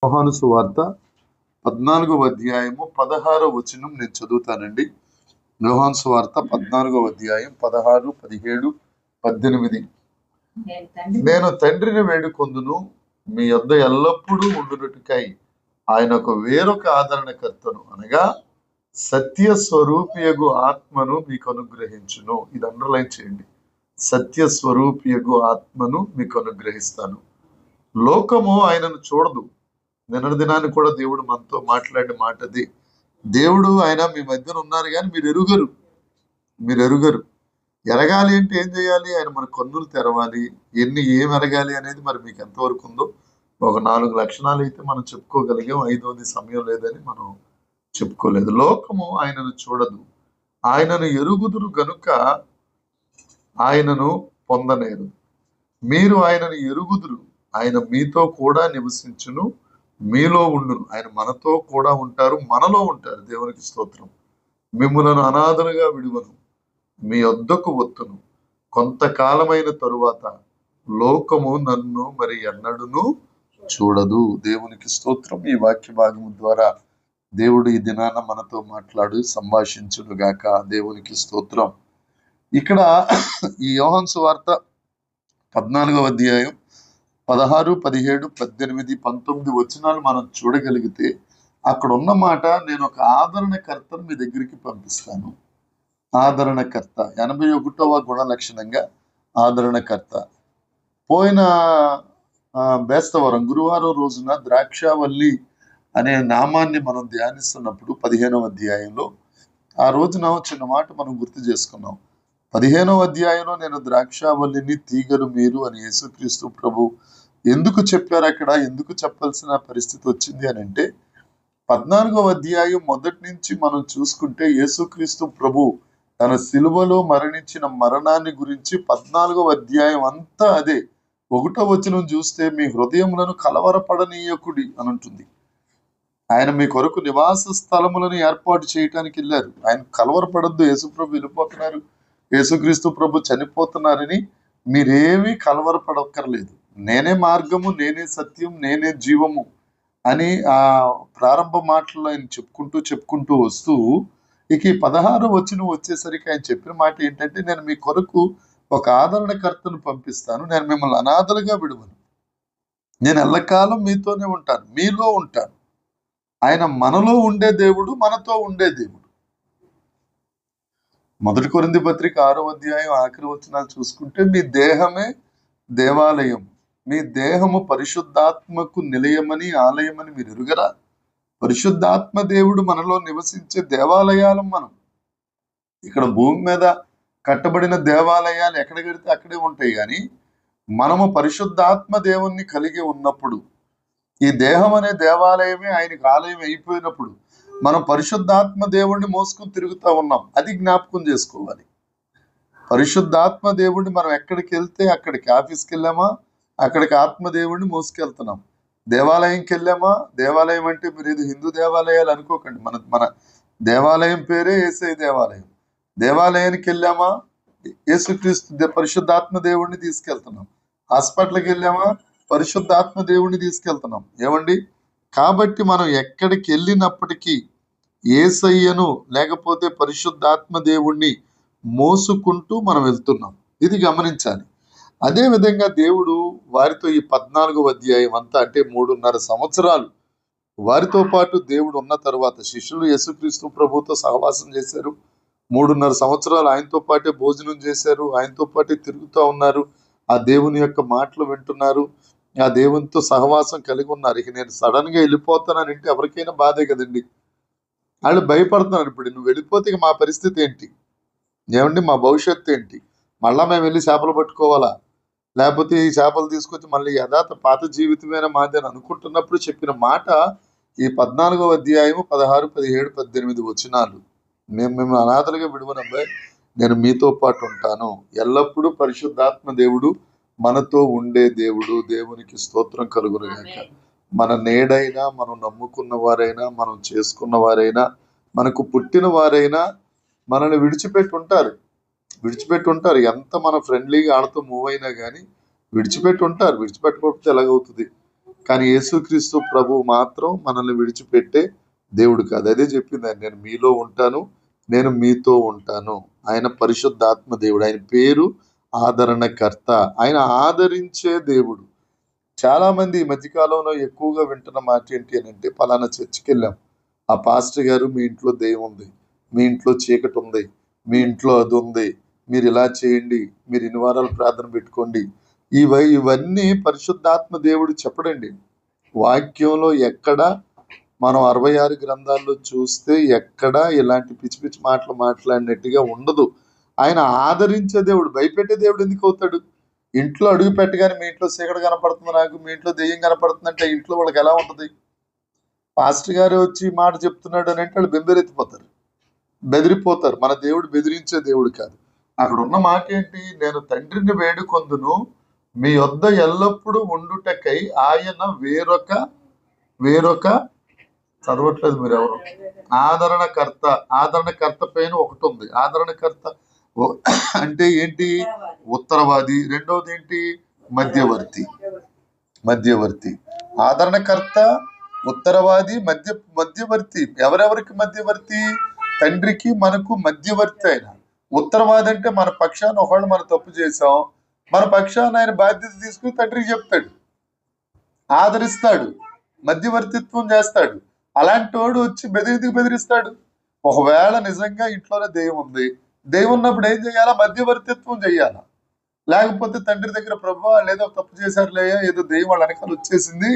యోహాను సువార్త 14వ అధ్యాయము 16వ వచనం నేను చదువుతానండి. యోహాను సువార్త 14వ అధ్యాయం 16, 17, 18. నేను తండ్రిని వేడుకొందును, మీ యొద్ద ఎల్లప్పుడూ ఉండునట్టుకై ఆయన వేరొక ఆదరణకర్తను అనగా సత్య స్వరూపియగు ఆత్మను మీకు అనుగ్రహించును. ఇది అండర్లైన్ చేయండి. సత్య స్వరూపియగు ఆత్మను మీకు అనుగ్రహిస్తాను. లోకము ఆయనను చూడదు. నిన్నటి దినాన్ని కూడా దేవుడు మనతో మాట్లాడిన మాట అది. దేవుడు ఆయన మీ మధ్యన ఉన్నారు కానీ మీరు ఎరుగరు. ఎరగాలి అంటే ఏం చేయాలి? ఆయన మన కన్నులు తెరవాలి. ఏం ఎరగాలి అనేది మరి మీకు ఎంతవరకు ఉందో ఒక 4 లక్షణాలు అయితే మనం చెప్పుకోగలిగాం. 5వది సమయం లేదని మనం చెప్పుకోలేదు. లోకము ఆయనను చూడదు, ఆయనను ఎరుగుదురు గనుక ఆయనను పొందనేరు. మీరు ఆయనను ఎరుగుదురు, ఆయన మీతో కూడా నివసించును, మీలో ఉండును. ఆయన మనతో కూడా ఉంటారు, మనలో ఉంటారు. దేవునికి స్తోత్రం. మిమ్ములను అనాథలుగా విడువను, మీ వద్దకు వత్తును. కొంతకాలమైన తరువాత లోకము నన్ను మరి ఎన్నడూను చూడదు. దేవునికి స్తోత్రం. ఈ వాక్య భాగము ద్వారా దేవుడు ఈ దినాన మనతో సంభాషించునుగాక. దేవునికి స్తోత్రం. ఇక్కడ ఈ యోహాను సువార్త 14వ అధ్యాయం 16, 17, 18, 19 వచనాలు మనం చూడగలిగితే అక్కడ ఉన్న మాట, నేను ఒక ఆదరణకర్తను మీ దగ్గరికి పంపిస్తాను. ఆదరణకర్త 81వ గుణ లక్షణంగా ఆదరణకర్త. పోయిన బేస్తవారం గురువారం రోజున ద్రాక్షావల్లి అనే నామాన్ని మనం ధ్యానిస్తున్నప్పుడు 15వ అధ్యాయంలో ఆ రోజున చిన్న మాట మనం గుర్తు చేసుకున్నాం. 15వ అధ్యాయంలో నేను ద్రాక్షావల్లిని, తీగలు మీరు అని యేసుక్రీస్తు ప్రభు ఎందుకు చెప్పారు? అక్కడ ఎందుకు చెప్పాల్సిన పరిస్థితి వచ్చింది అని అంటే 14వ అధ్యాయం మొదటి నుంచి మనం చూసుకుంటే యేసుక్రీస్తు ప్రభు తన సిలువలో మరణించిన మరణాన్ని గురించి 14వ అధ్యాయం అంతా అదే. 1వ వచనం చూస్తే మీ హృదయములను కలవరపడనీయకుడి అని ఉంటుంది. ఆయన మీ కొరకు నివాస స్థలములను ఏర్పాటు చేయటానికి వెళ్ళారు. ఆయన కలవరపడద్దు, యేసుప్రభు వెళ్ళిపోతున్నారు, యేసుక్రీస్తు ప్రభు చనిపోతున్నారని మీరేమీ కలవరపడక్కర్లేదు. నేనే మార్గము, నేనే సత్యం, నేనే జీవము అని ఆ ప్రారంభ మాటల్లో ఆయన చెప్పుకుంటూ వస్తూ ఇక 16వ వచనం వచ్చేసరికి ఆయన చెప్పిన మాట ఏంటంటే, నేను మీ కొరకు ఒక ఆదరణకర్తను పంపిస్తాను, నేను మిమ్మల్ని అనాథలుగా విడువను, నేను ఎల్లకాలం మీతోనే ఉంటాను, మీలో ఉంటాను. ఆయన మనలో ఉండే దేవుడు, మనతో ఉండే దేవుడు. 1 కొరింథీ పత్రిక 6వ అధ్యాయం ఆఖరి వచనాలు చూసుకుంటే, మీ దేహమే దేవాలయం, మీ దేహము పరిశుద్ధాత్మకు నిలయమని, ఆలయమని మీరు ఎరుగరా? పరిశుద్ధాత్మ దేవుడు మనలో నివసించే దేవాలయాలం మనం. ఇక్కడ భూమి మీద కట్టబడిన దేవాలయాలు ఎక్కడ కడితే అక్కడే ఉంటాయి, కానీ మనము పరిశుద్ధాత్మ దేవుణ్ణి కలిగి ఉన్నప్పుడు, ఈ దేహం అనే దేవాలయమే ఆయనకు ఆలయం అయిపోయినప్పుడు మనం పరిశుద్ధాత్మ దేవుణ్ణి మోసుకుని తిరుగుతూ ఉన్నాం. అది జ్ఞాపకం చేసుకోవాలి. పరిశుద్ధాత్మ దేవుణ్ణి మనం ఎక్కడికి వెళ్తే అక్కడికి, ఆఫీస్కి వెళ్ళామా అక్కడికి ఆత్మదేవుడిని మోసుకెళ్తున్నాం. దేవాలయంకి వెళ్ళామా, దేవాలయం అంటే మీరు ఏదో హిందూ దేవాలయాలు అనుకోకండి, మన దేవాలయం పేరే యేసయ్య దేవాలయం. దేవాలయానికి వెళ్ళామా యేసుక్రీస్తు పరిశుద్ధాత్మ దేవుడిని తీసుకెళ్తున్నాం. హాస్పిటల్కి వెళ్ళామా పరిశుద్ధాత్మ దేవుడిని తీసుకెళ్తున్నాం. ఏమండి? కాబట్టి మనం ఎక్కడికి వెళ్ళినప్పటికీ యేసయ్యను లేకపోతే పరిశుద్ధాత్మ దేవుణ్ణి మోసుకుంటూ మనం వెళ్తున్నాం. ఇది గమనించాలి. అదే విధంగా దేవుడు వారితో ఈ 14వ అధ్యాయం అంతా అంటే 3.5 సంవత్సరాలు వారితో పాటు దేవుడు ఉన్న తర్వాత శిష్యులు యేసుక్రీస్తు ప్రభుతో సహవాసం చేశారు. 3.5 సంవత్సరాలు ఆయనతో పాటే భోజనం చేశారు, ఆయనతో పాటే తిరుగుతూ ఉన్నారు, ఆ దేవుని యొక్క మాటలు వింటున్నారు, ఆ దేవునితో సహవాసం కలిగి ఉన్నారు. ఇక నేను సడన్ గా వెళ్ళిపోతానంటే ఎవరికైనా బాధే కదండి. వాళ్ళు భయపడుతున్నారు. ఇప్పుడు నువ్వు వెళ్ళిపోతే ఇక మా పరిస్థితి ఏంటి? ఏమండి, మా భవిష్యత్తు ఏంటి? మళ్ళా మేము వెళ్ళి చేపలు పట్టుకోవాలా? లేకపోతే ఈ చేపలు తీసుకొచ్చి మళ్ళీ యథార్థ పాత జీవితమైన మాది అని అనుకుంటున్నప్పుడు చెప్పిన మాట ఈ 14వ అధ్యాయము 16, 17, 18 వచనాలు. మేము అనాథలుగా విడువనబ్బాయి, నేను మీతో పాటు ఉంటాను. ఎల్లప్పుడూ పరిశుద్ధాత్మ దేవుడు మనతో ఉండే దేవుడు. దేవునికి స్తోత్రం కలుగునుగాక. మన నేడైనా, మనం నమ్ముకున్న వారైనా, మనం చేసుకున్న వారైనా, మనకు పుట్టిన వారైనా మనల్ని విడిచిపెట్టి ఉంటారు. ఎంత మన ఫ్రెండ్లీగా ఆడుతూ మూవ్ అయినా కానీ విడిచిపెట్టి ఉంటారు. విడిచిపెట్టకపోతే ఎలాగవుతుంది? కానీ యేసుక్రీస్తు ప్రభువు మాత్రం మనల్ని విడిచిపెట్టే దేవుడు కాదు. అదే చెప్పింది ఆయన, నేను మీలో ఉంటాను, నేను మీతో ఉంటాను. ఆయన పరిశుద్ధాత్మ దేవుడు, ఆయన పేరు ఆదరణకర్త, ఆయన ఆదరించే దేవుడు. చాలా మంది ఈ మధ్యకాలంలో ఎక్కువగా వింటున్న మాట ఏంటి అని అంటే, పలానా చర్చికి వెళ్ళాం, ఆ పాస్టర్ గారు మీ ఇంట్లో దెయ్యం ఉంది, మీ ఇంట్లో చీకటి ఉంది, మీ ఇంట్లో అది ఉంది, మీరు ఇలా చేయండి, మీరు ఇన్ని వారాలు ప్రార్థన పెట్టుకోండి. ఇవన్నీ పరిశుద్ధాత్మ దేవుడు చెప్పడండి. వాక్యంలో ఎక్కడ మనం 66 గ్రంథాల్లో చూస్తే ఎక్కడ ఇలాంటి పిచ్చి పిచ్చి మాటలు మాట్లాడినట్టుగా ఉండదు. ఆయన ఆదరించే దేవుడు. భయపెట్టే దేవుడు ఎందుకు అవుతాడు? ఇంట్లో అడుగు పెట్టగానే మీ ఇంట్లో చీకటి కనపడుతుంది, నాకు మీ ఇంట్లో దెయ్యం కనపడుతుందంటే ఇంట్లో వాళ్ళకి ఎలా ఉంటుంది? పాస్టర్ గారు వచ్చి మాట చెప్తున్నాడు అని అంటే వాళ్ళు బెదిరిపోతారు. మన దేవుడు బెదిరించే దేవుడు కాదు. అక్కడ ఉన్న మాట ఏంటి? నేను తండ్రిని వేడుకొందును, మీ యొద్ద ఎల్లప్పుడూ ఉండుటకై ఆయన వేరొక చదవట్లేదు మీరు ఎవరు? ఆదరణకర్త పైన ఒకటి ఉంది. ఆదరణకర్త అంటే ఏంటి? ఉత్తరవాది. రెండవది ఏంటి? మధ్యవర్తి. ఆదరణకర్త, ఉత్తరవాది, మధ్యవర్తి. ఎవరెవరికి మధ్యవర్తి? తండ్రికి మనకు మధ్యవర్తి ఆయన. ఉత్తరవాది అంటే మన పక్షాన ఒకళ్ళు మనం తప్పు చేసాం, మన పక్షాన ఆయన బాధ్యత తీసుకుని తండ్రికి చెప్తాడు, ఆదరిస్తాడు, మధ్యవర్తిత్వం చేస్తాడు. అలాంటి వాడు వచ్చి బెదిరిస్తాడు. ఒకవేళ నిజంగా ఇంట్లోనే దెయ్యం ఉంది, దెయ్యం ఉన్నప్పుడు ఏం చేయాలా? మధ్యవర్తిత్వం చేయాలా? లేకపోతే తండ్రి దగ్గర, ప్రభువా లేదో తప్పు చేశారులే, ఏదో దెయ్యం వాళ్ళ వెనకాల వచ్చేసింది,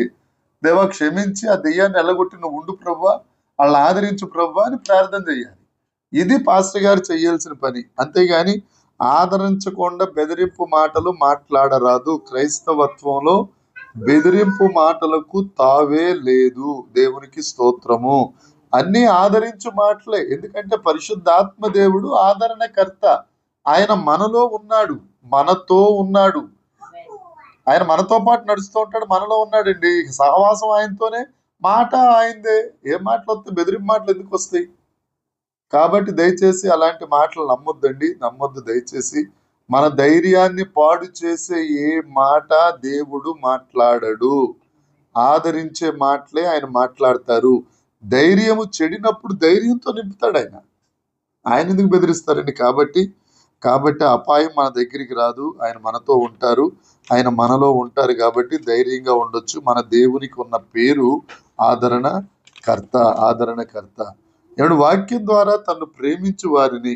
దేవా క్షమించి ఆ దెయ్యాన్ని ఎల్లగొట్టి నువ్వు ఉండు ప్రభువా, వాళ్ళని ఆదరించు ప్రభువా అని ప్రార్థన చేయాలి. ఇది పాస్టర్ గారు చేయాల్సిన పని. అంతేగాని ఆదరించకుండా బెదిరింపు మాటలు మాట్లాడరాదు. క్రైస్తవత్వంలో బెదిరింపు మాటలకు తావే లేదు. దేవునికి స్తోత్రము. అన్ని ఆదరించు మాటలే. ఎందుకంటే పరిశుద్ధాత్మ దేవుడు ఆదరణకర్త. ఆయన మనలో ఉన్నాడు, మనతో ఉన్నాడు. ఆయన మనతో పాటు నడుస్తూ ఉంటాడు, మనలో ఉన్నాడండి. సహవాసం ఆయనతోనే, మాట ఆయనదే. ఏ మాటలు వస్తాయి? బెదిరింపు మాటలు ఎందుకు వస్తాయి? కాబట్టి దయచేసి అలాంటి మాటలు నమ్మొద్దు దయచేసి. మన ధైర్యాన్ని పాడు చేసే ఏ మాట దేవుడు మాట్లాడడు. ఆదరించే మాటలే ఆయన మాట్లాడతారు. ధైర్యము చెడినప్పుడు ధైర్యంతో నింపుతాడు ఆయన ఎందుకు బెదిరిస్తారండి? కాబట్టి అపాయం మన దగ్గరికి రాదు. ఆయన మనతో ఉంటారు, ఆయన మనలో ఉంటారు. కాబట్టి ధైర్యంగా ఉండొచ్చు. మన దేవునికి ఉన్న పేరు ఆదరణకర్త. ఏడు వాక్యం ద్వారా తను ప్రేమించు వారిని,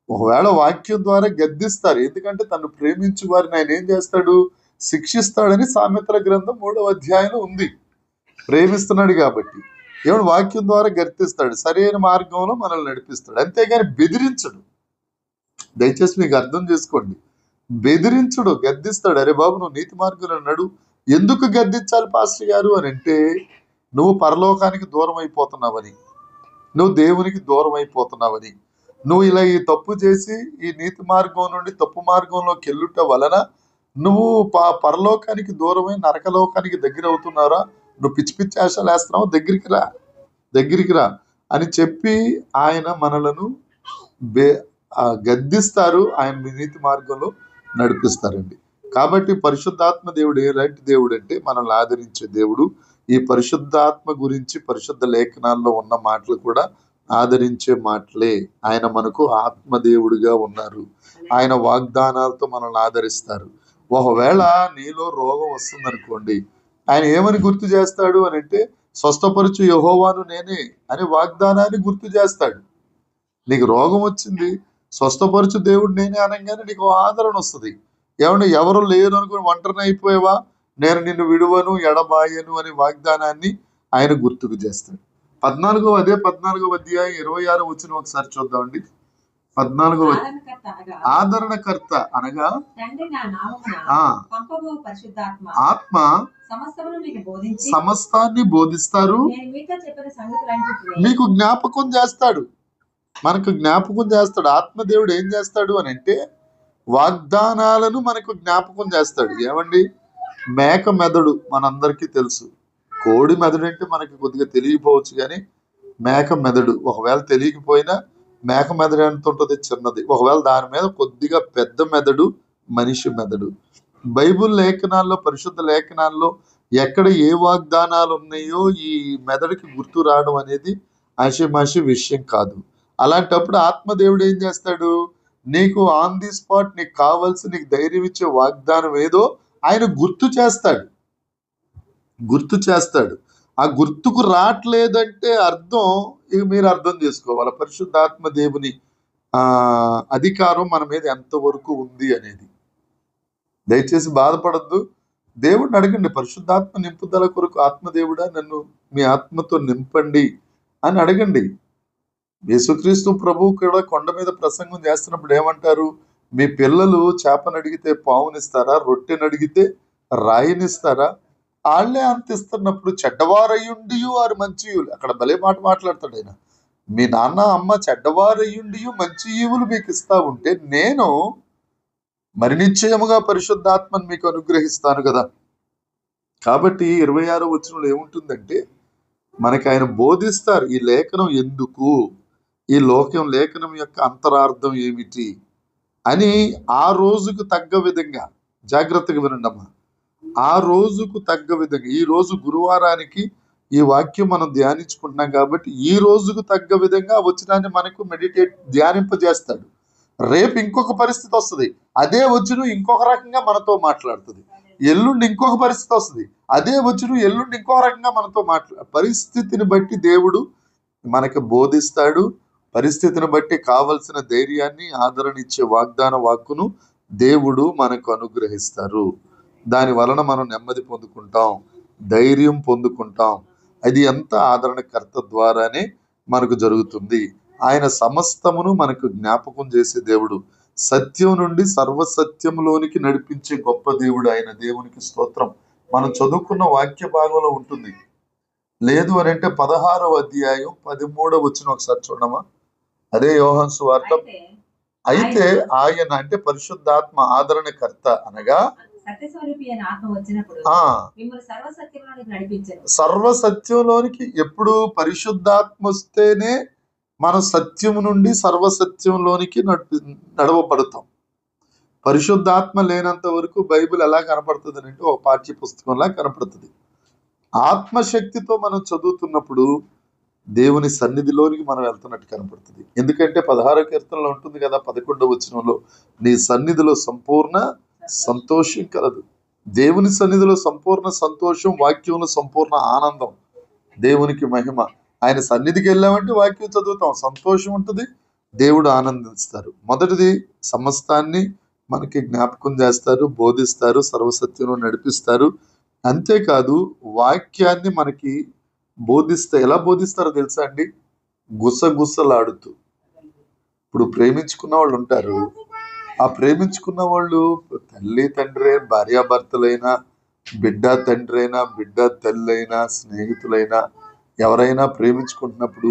ఒకవేళ వాక్యం ద్వారా గద్దిస్తారు. ఎందుకంటే తను ప్రేమించు వారిని ఆయన ఏం చేస్తాడు? శిక్షిస్తాడని సామెతల గ్రంథం 3వ అధ్యాయంలో ఉంది. ప్రేమిస్తున్నాడు కాబట్టి ఏడు వాక్యం ద్వారా గద్దిస్తాడు, సరైన మార్గంలో మనల్ని నడిపిస్తాడు. అంతేగాని బెదిరించడు. దయచేసి మీకు అర్థం చేసుకోండి. బెదిరించడు, గద్దిస్తాడు. అరే బాబు నువ్వు నీతి మార్గంలో నడు. ఎందుకు గద్దించాలి పాస్టర్ గారు అని అంటే, నువ్వు పరలోకానికి దూరం అయిపోతున్నావని, నువ్వు దేవునికి దూరం అయిపోతున్నావని, నువ్వు ఇలా ఈ తప్పు చేసి ఈ నీతి మార్గం నుండి తప్పు మార్గంలోకి వెళ్ళుట వలన నువ్వు పరలోకానికి దూరమై నరకలోకానికి దగ్గర అవుతున్నారా, నువ్వు పిచ్చి పిచ్చి ఆశలు వేస్తున్నావు, దగ్గరికి రా అని చెప్పి ఆయన మనలను గద్దిస్తారు. ఆయన నీతి మార్గంలో నడిపిస్తారండి. కాబట్టి పరిశుద్ధాత్మ దేవుడు ఎలాంటి దేవుడు అంటే మనల్ని ఆదరించే దేవుడు. ఈ పరిశుద్ధాత్మ గురించి పరిశుద్ధ లేఖనాల్లో ఉన్న మాటలు కూడా ఆదరించే మాటలే. ఆయన మనకు ఆత్మదేవుడిగా ఉన్నారు. ఆయన వాగ్దానాలతో మనల్ని ఆదరిస్తారు. ఒకవేళ నీలో రోగం వస్తుందనుకోండి, ఆయన ఏమని గుర్తు చేస్తాడు అని అంటే, స్వస్థపరచు యెహోవాను నేనే అనే వాగ్దానాన్ని గుర్తు చేస్తాడు. నీకు రోగం వచ్చింది, స్వస్థపరచు దేవుడు నేనే అనగానే నీకు ఆదరణ వస్తుంది. ఏమంటే ఎవరు లేరు అనుకుని ఒంటరిని అయిపోయావా, నేను నిన్ను విడువను ఎడబాయను అనే వాగ్దానాన్ని ఆయన గుర్తుకు చేస్తాడు. 14వ అధ్యాయం 26వ వచనం ఒకసారి చూద్దామండి. 14వ ఆదరణకర్త అనగా ఆత్మ సమస్తాన్ని బోధిస్తారు, మీకు జ్ఞాపకం చేస్తాడు. మనకు జ్ఞాపకం చేస్తాడు. ఆత్మదేవుడు ఏం చేస్తాడు అని అంటే, వాగ్దానాలను మనకు జ్ఞాపకం చేస్తాడు. ఏమండి, మేక మెదడు మనందరికీ తెలుసు. కోడి మెదడు అంటే మనకి కొద్దిగా తెలియకపోవచ్చు, కానీ మేక మెదడు ఒకవేళ తెలియకపోయినా మేక మెదడు ఎంత ఉంటుంది? చిన్నది. ఒకవేళ దాని మీద కొద్దిగా పెద్ద మెదడు మనిషి మెదడు. బైబుల్ లేఖనాల్లో, పరిశుద్ధ లేఖనాల్లో ఎక్కడ ఏ వాగ్దానాలు ఉన్నాయో ఈ మెదడుకి గుర్తు రావడం అనేది ఆషిమాషి విషయం కాదు. అలాంటప్పుడు ఆత్మదేవుడు ఏం చేస్తాడు, నీకు ఆన్ ది స్పాట్ నీకు కావాల్సి నీకు ధైర్యం ఇచ్చే వాగ్దానం ఏదో ఆయన గుర్తు చేస్తాడు. ఆ గుర్తుకు రావట్లేదంటే అర్థం ఇక మీరు అర్థం చేసుకోవాలి పరిశుద్ధాత్మ దేవుని అధికారం మన మీద ఎంతవరకు ఉంది అనేది. దయచేసి బాధపడద్దు, దేవుడిని అడగండి, పరిశుద్ధాత్మ నింపుదల కొరకు ఆత్మదేవుడా నన్ను మీ ఆత్మతో నింపండి అని అడగండి. యేసుక్రీస్తు ప్రభువు కూడా కొండ మీద ప్రసంగం చేస్తున్నప్పుడు ఏమంటారు, మీ పిల్లలు చేపను అడిగితే పావునిస్తారా, రొట్టెని అడిగితే రాయినిస్తారా? వాళ్ళే అంత ఇస్తున్నప్పుడు చెడ్డవారయ్యుండి వారు మంచి అక్కడ భలే మాట మాట్లాడతాడు ఆయన. మీ నాన్న అమ్మ చెడ్డవారయ్యుండి మంచి ఈవులు మీకు ఇస్తా ఉంటే నేను మరి నిశ్చయముగా పరిశుద్ధాత్మను మీకు అనుగ్రహిస్తాను కదా. కాబట్టి 26వ వచనంలో ఏముంటుందంటే మనకి ఆయన బోధిస్తారు ఈ లేఖనం ఎందుకు, ఈ లేఖనం యొక్క అంతరార్థం ఏమిటి అని ఆ రోజుకు తగ్గ విధంగా జాగ్రత్తగా వినండమ్మా. ఆ రోజుకు తగ్గ విధంగా, ఈ రోజు గురువారానికి ఈ వాక్యం మనం ధ్యానించుకుంటున్నాం కాబట్టి ఈ రోజుకు తగ్గ విధంగా వచనాన్ని మనకు ధ్యానింపజేస్తాడు. రేపు ఇంకొక పరిస్థితి వస్తుంది, అదే వచనం ఇంకొక రకంగా మనతో మాట్లాడుతుంది. ఎల్లుండి ఇంకొక పరిస్థితి వస్తుంది, అదే వచనం ఎల్లుండి ఇంకొక రకంగా మనతో పరిస్థితిని బట్టి దేవుడు మనకు బోధిస్తాడు. పరిస్థితిని బట్టి కావలసిన ధైర్యాన్ని ఆదరణ ఇచ్చే వాగ్దాన వాక్కును దేవుడు మనకు అనుగ్రహిస్తారు. దాని వలన మనం నెమ్మది పొందుకుంటాం, ధైర్యం పొందుకుంటాం. అది ఎంత ఆదరణకర్త ద్వారానే మనకు జరుగుతుంది. ఆయన సమస్తమును మనకు జ్ఞాపకం చేసే దేవుడు, సత్యం నుండి సర్వసత్యంలోనికి నడిపించే గొప్ప దేవుడు ఆయన. దేవునికి స్తోత్రం. మనం చదువుకున్న వాక్య భాగంలో ఉంటుంది. లేదు అని అంటే 16వ అధ్యాయం 13వ వచనం ఒకసారి చూడమా. అదే యోహాను సువార్త. అయితే ఆయన అంటే పరిశుద్ధాత్మ ఆదరణకర్త అనగా సర్వసత్యంలోనికి ఎప్పుడు పరిశుద్ధాత్మ వస్తేనే మనం సత్యం నుండి సర్వసత్యంలోనికి నడవబడతాం. పరిశుద్ధాత్మ లేనంత వరకు బైబిల్ ఎలా కనపడుతుంది అంటే ఒక పాఠ్య పుస్తకంలా కనపడుతుంది. ఆత్మశక్తితో మనం చదువుతున్నప్పుడు దేవుని సన్నిధిలోనికి మనం వెళ్తున్నట్టు కనపడుతుంది. ఎందుకంటే 16వ కీర్తనలో ఉంటుంది కదా, 11వ వచనంలో నీ సన్నిధిలో సంపూర్ణ సంతోషం కలదు. దేవుని సన్నిధిలో సంపూర్ణ సంతోషం, వాక్యంలో సంపూర్ణ ఆనందం. దేవునికి మహిమ. ఆయన సన్నిధికి వెళ్ళామంటే వాక్యం చదువుతాం, సంతోషం ఉంటుంది, దేవుడు ఆనందిస్తారు. మొదటిది సమస్తాన్ని మనకి జ్ఞాపకం చేస్తారు, బోధిస్తారు, సర్వసత్యంలో నడిపిస్తారు. అంతేకాదు వాక్యాన్ని మనకి ఎలా బోధిస్తారో తెలుసా అండి, గుసగుసలాడుతూ. ఇప్పుడు ప్రేమించుకున్న వాళ్ళు ఉంటారు, ఆ ప్రేమించుకున్న వాళ్ళు తల్లి తండ్రి భార్యాభర్తలైనా, బిడ్డ తండ్రి అయినా, బిడ్డ తల్లి అయినా, స్నేహితులైనా ఎవరైనా ప్రేమించుకుంటున్నప్పుడు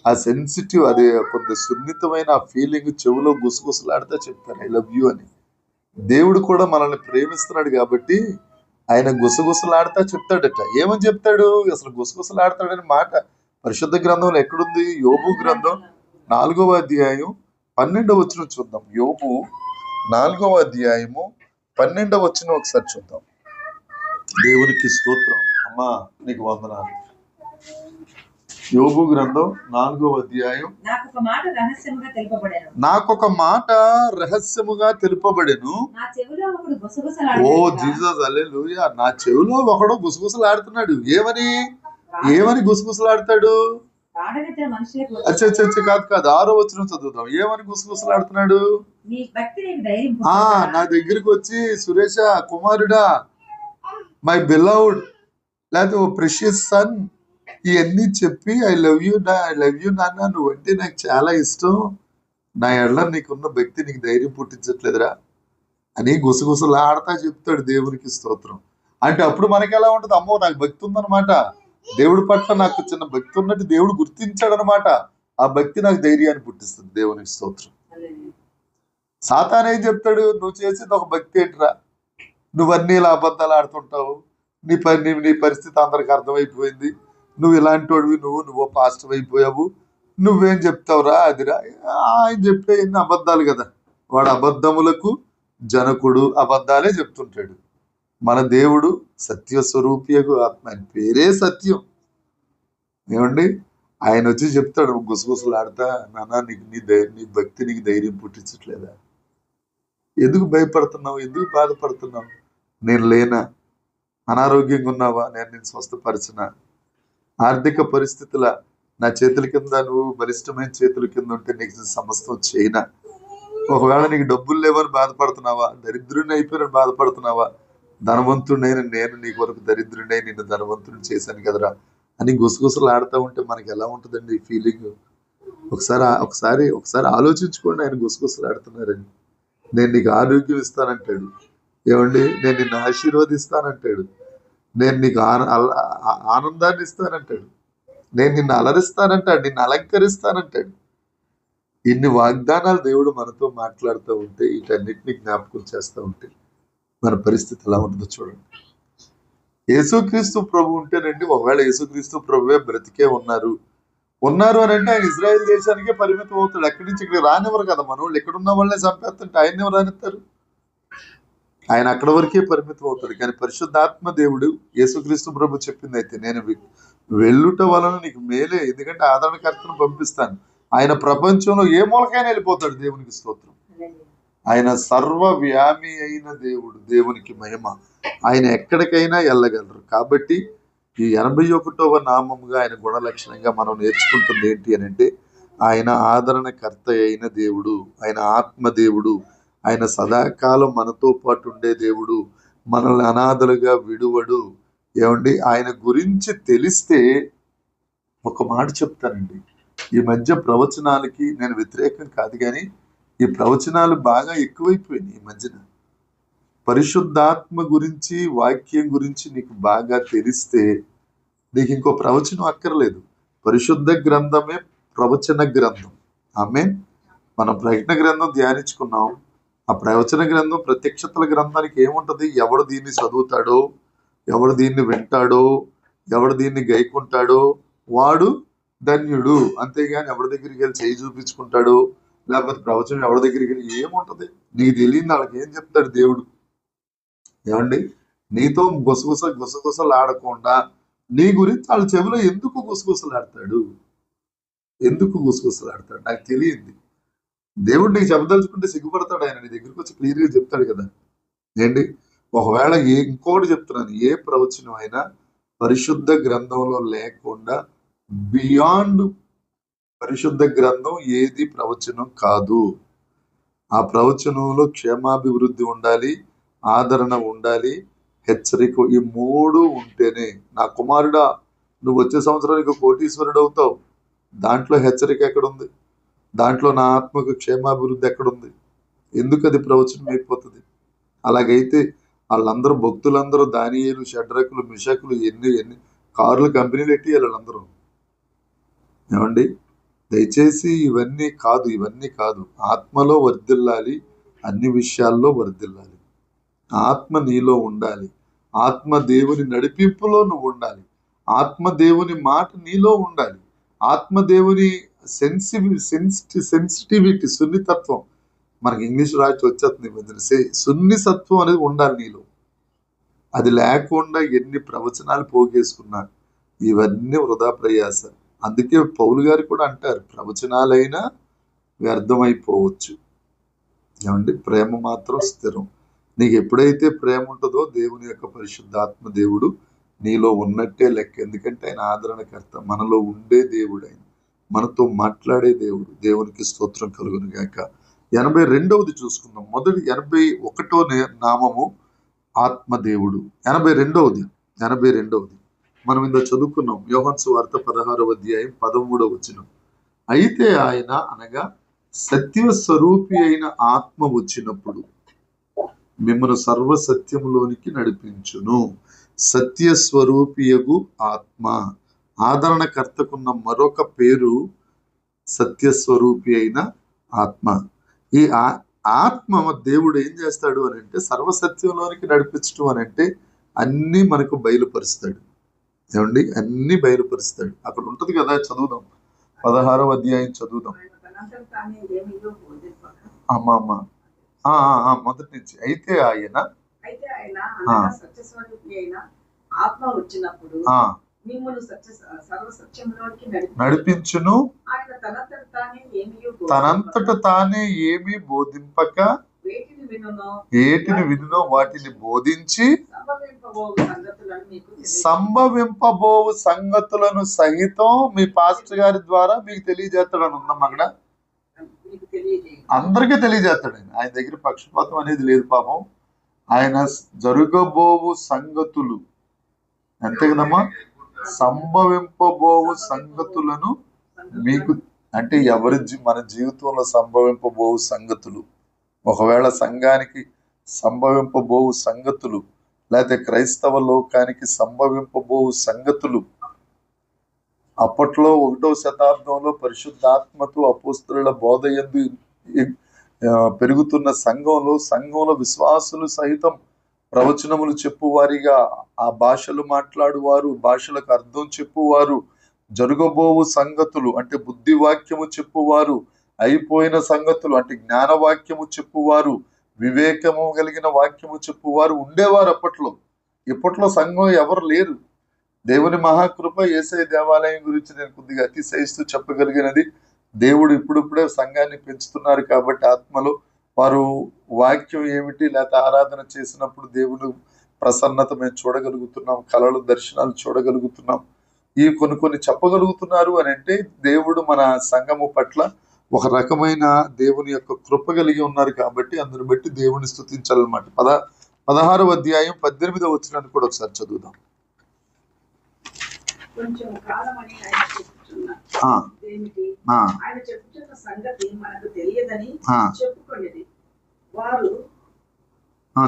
ఆ సెన్సిటివ్, అదే కొద్ది సున్నితమైన ఆ ఫీలింగ్ చెవులో గుసగుసలాడితే చెప్తారు ఐ లవ్ యూ అని. దేవుడు కూడా మనల్ని ప్రేమిస్తున్నాడు కాబట్టి ఆయన గుసగుసలాడుతా చెప్తాడట. ఏమని చెప్తాడు అసలు? గుసగుసలాడతాడని మాట పరిశుద్ధ గ్రంథంలో ఎక్కడుంది? యోబు గ్రంథం 4వ అధ్యాయం 12వ వచనం చూద్దాం. యోబు 4వ అధ్యాయము 12వ వచనం ఒకసారి చూద్దాం. దేవునికి స్తోత్రం. అమ్మా నీకు వందనాలు. యోబు గ్రంథం 4వ అధ్యాయం. నాకొక మాట రహస్యముగా తెలుపబడెను. ఓ జీసస్ హల్లెలూయా. నా చెవిలో ఒకడు గుసగుసలాడుతున్నాడు. ఏమని గుసగుసలాడతాడు? కాదు 6వ వచనం చదువుతాం. ఏమని గుసగుసలాడుతున్నాడు? నా దగ్గరికి వచ్చి సురేష కుమారుడా, మై బిలౌడ్, లేకపోతే ఓ ప్రెషియస్ సన్, ఇవన్నీ చెప్పి ఐ లవ్ యూ నాన్న, నువ్వంటే నాకు చాలా ఇష్టం, నా ఎళ్ళ నీకున్న భక్తి నీకు ధైర్యం పుట్టించట్లేదురా అని గుసగుసలాడతా చెప్తాడు. దేవునికి స్తోత్రం. అంటే అప్పుడు మనకి ఎలా ఉంటుంది? అమ్మో నాకు భక్తి ఉందన్నమాట, దేవుడి పట్ల నాకు చిన్న భక్తి ఉన్నట్టు దేవుడు గుర్తించాడు అనమాట. ఆ భక్తి నాకు ధైర్యాన్ని పుట్టిస్తుంది. దేవునికి స్తోత్రం. సాతాను ఏం చెప్తాడు? నువ్వు చేసేది ఒక భక్తి ఏంట్రా, నువ్వన్నీ ఇలా అబద్ధాలు ఆడుతుంటావు, నీ పరిస్థితి అందరికి అర్థమైపోయింది, నువ్వు ఇలాంటి వాడివి, నువ్వు పాజిటివ్ అయిపోయావు, నువ్వేం చెప్తావురా అదిరా. ఆయన చెప్పే ఎన్ని అబద్ధాలు కదా. వాడు అబద్ధములకు జనకుడు, అబద్ధాలే చెప్తుంటాడు. మన దేవుడు సత్యస్వరూపియగు ఆత్మ, ఆయన పేరే సత్యం. ఏమండి, ఆయన వచ్చి చెప్తాడు గుసగుసలాడతా, నాన్న నీకు నీ భక్తి నీకు ధైర్యం పుట్టించట్లేదా? ఎందుకు భయపడుతున్నావు? ఎందుకు బాధపడుతున్నావు? నేను లేనా? అనారోగ్యంగా ఉన్నావా? నేను నేను స్వస్థపరిచిన? ఆర్థిక పరిస్థితుల నా చేతుల కింద నువ్వు బలిష్టమైన చేతుల కింద ఉంటే నీకు సమస్తం చేయనా? ఒకవేళ నీకు డబ్బులు లేవని బాధపడుతున్నావా? దరిద్రుడిని అయిపోయినని బాధపడుతున్నావా? ధనవంతుడైన నేను నీ కొరకు దరిద్రుడై నిన్ను ధనవంతుడిని చేశాను కదరా అని గుసగుసలు ఆడుతూ ఉంటే మనకి ఎలా ఉంటుందండి ఈ ఫీలింగ్? ఒకసారి ఆలోచించుకోండి. ఆయన గుసగుసలు ఆడుతున్నారని. నేను నీకు ఆరోగ్యం ఇస్తానంటాడు. ఏమండి, నేను నిన్ను ఆశీర్వదిస్తానంటాడు. నేను నీకు ఆనందాన్ని ఇస్తానంటాడు. నేను నిన్ను అలరిస్తానంటాడు, నిన్ను అలంకరిస్తానంటాడు. ఇన్ని వాగ్దానాలు దేవుడు మనతో మాట్లాడుతూ ఉంటే, వీటన్నిటిని జ్ఞాపకం చేస్తూ ఉంటే మన పరిస్థితి ఎలా ఉంటుందో చూడండి. యేసుక్రీస్తు ప్రభు ఉంటేనండి, ఒకవేళ యేసుక్రీస్తు ప్రభువే బ్రతికే ఉన్నారు అని అంటే ఆయన ఇజ్రాయెల్ దేశానికే పరిమితం అవుతాడు. అక్కడి నుంచి ఇక్కడ రానివ్వరు కదా. మన వాళ్ళు ఎక్కడున్న వాళ్ళనే చంపేస్తుంటే ఆయన ఎవరు రానిస్తారు? ఆయన అక్కడి వరకే పరిమితం అవుతాడు. కానీ పరిశుద్ధాత్మ దేవుడు యేసుక్రీస్తు ప్రభు చెప్పింది అయితే, నేను వెళ్ళుట వలన నీకు మేలే, ఎందుకంటే ఆదరణకర్తను పంపిస్తాను. ఆయన ప్రపంచంలో ఏ మూలకైనా వెళ్ళిపోతాడు. దేవునికి స్తోత్రం. ఆయన సర్వవ్యామి అయిన దేవుడు, దేవునికి మహిమ. ఆయన ఎక్కడికైనా వెళ్ళగలరు. కాబట్టి ఈ 81వ నామముగా ఆయన గుణలక్షణంగా మనం నేర్చుకుంటుంది ఏంటి అని అంటే, ఆయన ఆదరణకర్త అయిన దేవుడు, ఆయన ఆత్మదేవుడు, ఆయన సదాకాలం మనతో పాటు ఉండే దేవుడు, మనల్ని అనాథలుగా విడువడు. ఏమండి, ఆయన గురించి తెలిస్తే ఒక మాట చెప్తానండి. ఈ మధ్య ప్రవచనాలకి నేను వ్యతిరేకం కాదు, కానీ ఈ ప్రవచనాలు బాగా ఎక్కువైపోయినాయి ఈ మధ్యన. పరిశుద్ధాత్మ గురించి, వాక్యం గురించి నీకు బాగా తెలిస్తే నీకు ఇంకో ప్రవచనం అక్కర్లేదు. పరిశుద్ధ గ్రంథమే ప్రవచన గ్రంథం. ఆమేన్. మనం ప్రకటన గ్రంథం ధ్యానించుకున్నాం. ఆ ప్రవచన గ్రంథం ప్రత్యక్షతల గ్రంథానికి ఏముంటది? ఎవడు దీన్ని చదువుతాడో, ఎవడు దీన్ని వింటాడో, ఎవడు దీన్ని గైకుంటాడో వాడు ధన్యుడు. అంతేగాని ఎవరి దగ్గరికి వెళ్ళి చేయి చూపించుకుంటాడో, లేకపోతే ప్రవచనం ఎవరి దగ్గరికి వెళ్ళి ఏముంటది? నీకు తెలియదు వాళ్ళకి ఏం చెప్తాడు దేవుడు? ఏమండి, నీతో గుసగుసలు ఆడకుండా నీ గురించి వాళ్ళ చెవిలో ఎందుకు గుసగుసలాడతాడు? నాకు తెలియంది. దేవుడు నీకు చెప్పదలుచుకుంటే సిగ్గుపడతాడు. ఆయన నీ దగ్గరికి వచ్చి క్లియర్గా చెప్తాడు కదా. ఏంటి, ఒకవేళ ఇంకోటి చెప్తున్నాను, ఏ ప్రవచనం అయినా పరిశుద్ధ గ్రంథంలో లేకుండా బియాండ్ పరిశుద్ధ గ్రంథం ఏది ప్రవచనం కాదు. ఆ ప్రవచనంలో క్షేమాభివృద్ధి ఉండాలి, ఆదరణ ఉండాలి, హెచ్చరిక, ఈ 3 ఉంటేనే. నా కుమారుడా, నువ్వు వచ్చే సంవత్సరానికి కోటీశ్వరుడు అవుతావు. దాంట్లో హెచ్చరిక ఎక్కడుంది? దాంట్లో నా ఆత్మకు క్షేమాభివృద్ధి ఎక్కడుంది? ఎందుకు అది ప్రవచనం అయిపోతుంది? అలాగైతే వాళ్ళందరూ భక్తులందరూ దానియేలు, షడ్రకులు, మిషకులు ఎన్ని కార్లు కంపెనీలు ఎట్టి వాళ్ళందరూ. ఏమండి, దయచేసి ఇవన్నీ కాదు. ఆత్మలో వర్ధిల్లాలి, అన్ని విషయాల్లో వర్ధిల్లాలి. ఆత్మ నీలో ఉండాలి. ఆత్మ దేవుని నడిపింపులో నువ్వు ఉండాలి. ఆత్మ దేవుని మాట నీలో ఉండాలి. ఆత్మ దేవుని సెన్సిటివిటీ, సున్నితత్వం, మనకి ఇంగ్లీష్ రాసి వచ్చేస్తుంది. సున్నితత్వం అనేది ఉండాలి నీలో. అది లేకుండా ఎన్ని ప్రవచనాలు పోగేసుకున్నా ఇవన్నీ వృధా ప్రయాస. అందుకే పౌలు గారు కూడా అంటారు, ప్రవచనాలైనా వ్యర్థమైపోవచ్చు. ఏమండి, ప్రేమ మాత్రం స్థిరం. నీకు ఎప్పుడైతే ప్రేమ ఉంటుందో దేవుని యొక్క పరిశుద్ధాత్మ దేవుడు నీలో ఉన్నట్టే లెక్క. ఎందుకంటే ఆయన ఆదరణకర్త, మనలో ఉండే దేవుడు, ఆయన మనతో మాట్లాడే దేవుడు. దేవునికి స్తోత్రం కలుగును గాక. 82వది చూసుకుందాం. మొదటి 81వ నామము ఆత్మదేవుడు. 82వది మనం ఇందులో చదువుకున్నాం. యోహాను సువార్త 16వ అధ్యాయం 13వ వచనం. అయితే ఆయన అనగా సత్య స్వరూపి అయిన ఆత్మ వచ్చినప్పుడు మిమ్మల్ని సర్వసత్యములోనికి నడిపించును. సత్యస్వరూపియగు ఆత్మ. ఆదరణకర్తకున్న మరొక పేరు సత్యస్వరూపి అయిన ఆత్మ. ఈ ఆత్మ దేవుడు ఏం చేస్తాడు అని అంటే, సర్వసత్యంలోనికి నడిపించడం అని అంటే అన్ని మనకు బయలుపరుస్తాడు. ఏమండి, అన్ని బయలుపరుస్తాడు. అక్కడ ఉంటది కదా, చదువుదాం. 16వ అధ్యాయం చదువుదాం. మొదటి నుంచి. అయితే ఆయన అయితే ఆయన అనగా సత్యస్వరూపి అయిన ఆత్మ వచ్చినప్పుడు మిమ్మల్ని సర్వ సత్యంలోనికి నడిపించును. ఆయన తనంతట తానే ఏమీ బోధింపక ఏటిని వినునో వాటిని బోధించి సంభవింపబోవు సంగతులను సహితం మీ పాస్టర్ గారి ద్వారా మీకు తెలియజేస్తాడని ఉందమ్మా అక్కడ. అందరికీ తెలియజేస్తాడు ఆయన దగ్గర పక్షపాతం అనేది లేదు పాపం. ఆయన జరగబోవు సంగతులు అంతే కదమ్మా, సంభవింపబోవు సంగతులను మీకు అంటే మన జీవితంలో సంభవింపబోవు సంగతులు, ఒకవేళ సంఘానికి సంభవింపబోవు సంగతులు, లేకపోతే క్రైస్తవ లోకానికి సంభవింపబోవు సంగతులు. అప్పట్లో 1వ శతాబ్దంలో పరిశుద్ధాత్మతో అపోస్తలుల బోధ యందు పెరుగుతున్న సంఘంలో విశ్వాసులు సహితం ప్రవచనములు చెప్పువారిగా, ఆ భాషలు మాట్లాడువారు, భాషలకు అర్థం చెప్పువారు, జరగబోవు సంగతులు అంటే బుద్ధి వాక్యము చెప్పువారు, అయిపోయిన సంగతులు అంటే జ్ఞానవాక్యము చెప్పువారు, వివేకము కలిగిన వాక్యము చెప్పువారు ఉండేవారు అప్పట్లో. ఇప్పట్లో సంఘం ఎవరు లేరు. దేవుని మహాకృప యేసయ్య దేవాలయం గురించి నేను కొద్దిగా అతిశయిస్తూ చెప్పగలిగినది, దేవుడు ఇప్పుడిప్పుడే సంఘాన్ని పెంచుతున్నారు కాబట్టి ఆత్మలో వారు వాక్యం ఏమిటి లేకపోతే ఆరాధన చేసినప్పుడు దేవుని ప్రసన్నత మేము చూడగలుగుతున్నాం, కళలు దర్శనాలు చూడగలుగుతున్నాం, ఈ కొన్ని చెప్పగలుగుతున్నారు అని అంటే దేవుడు మన సంఘము పట్ల ఒక రకమైన దేవుని యొక్క కృప కలిగి ఉన్నారు కాబట్టి అందుని బట్టి దేవుని స్తుతించాలన్నమాట. 16వ అధ్యాయం 18వ వచనాన్ని కూడా ఒకసారి చదువుదాం.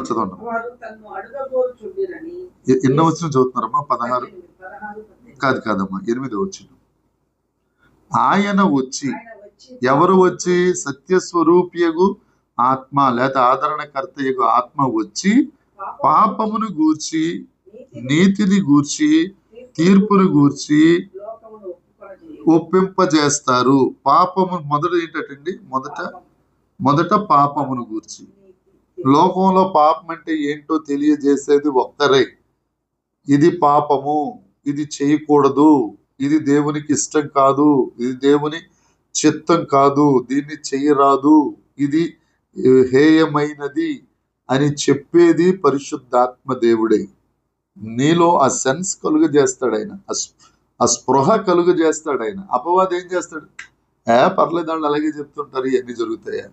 చదవండి. ఎన్నో వచ్చిన చదువుతున్నారమ్మా? 16 కాదమ్మా, 8వ వచ్చిన. ఆయన వచ్చి, ఎవరు వచ్చి? సత్యస్వరూపియగు ఆత్మ లేదా ఆదరణకర్తయగు ఆత్మ వచ్చి పాపమును గూర్చి, నీతిని గూర్చి, తీర్పును గూర్చి ఒప్పింపజేస్తారు. పాపము మొదట ఏంటండి? మొదట పాపమును గూర్చి. లోకంలో పాపం అంటే ఏంటో తెలియజేసేది ఒక్కరే. ఇది పాపము, ఇది చేయకూడదు, ఇది దేవునికి ఇష్టం కాదు, ఇది దేవుని చిత్తం కాదు, దీన్ని చేయరాదు, ఇది హేయమైనది అని చెప్పేది పరిశుద్ధాత్మ దేవుడే. నీలో ఆ సెన్స్ కలుగజేస్తాడు ఆయన, ఆ స్పృహ కలుగజేస్తాడు ఆయన. అపవాది ఏం చేస్తాడు? పర్లేదు వాళ్ళు అలాగే చెప్తుంటారు, ఇవన్నీ జరుగుతాయా?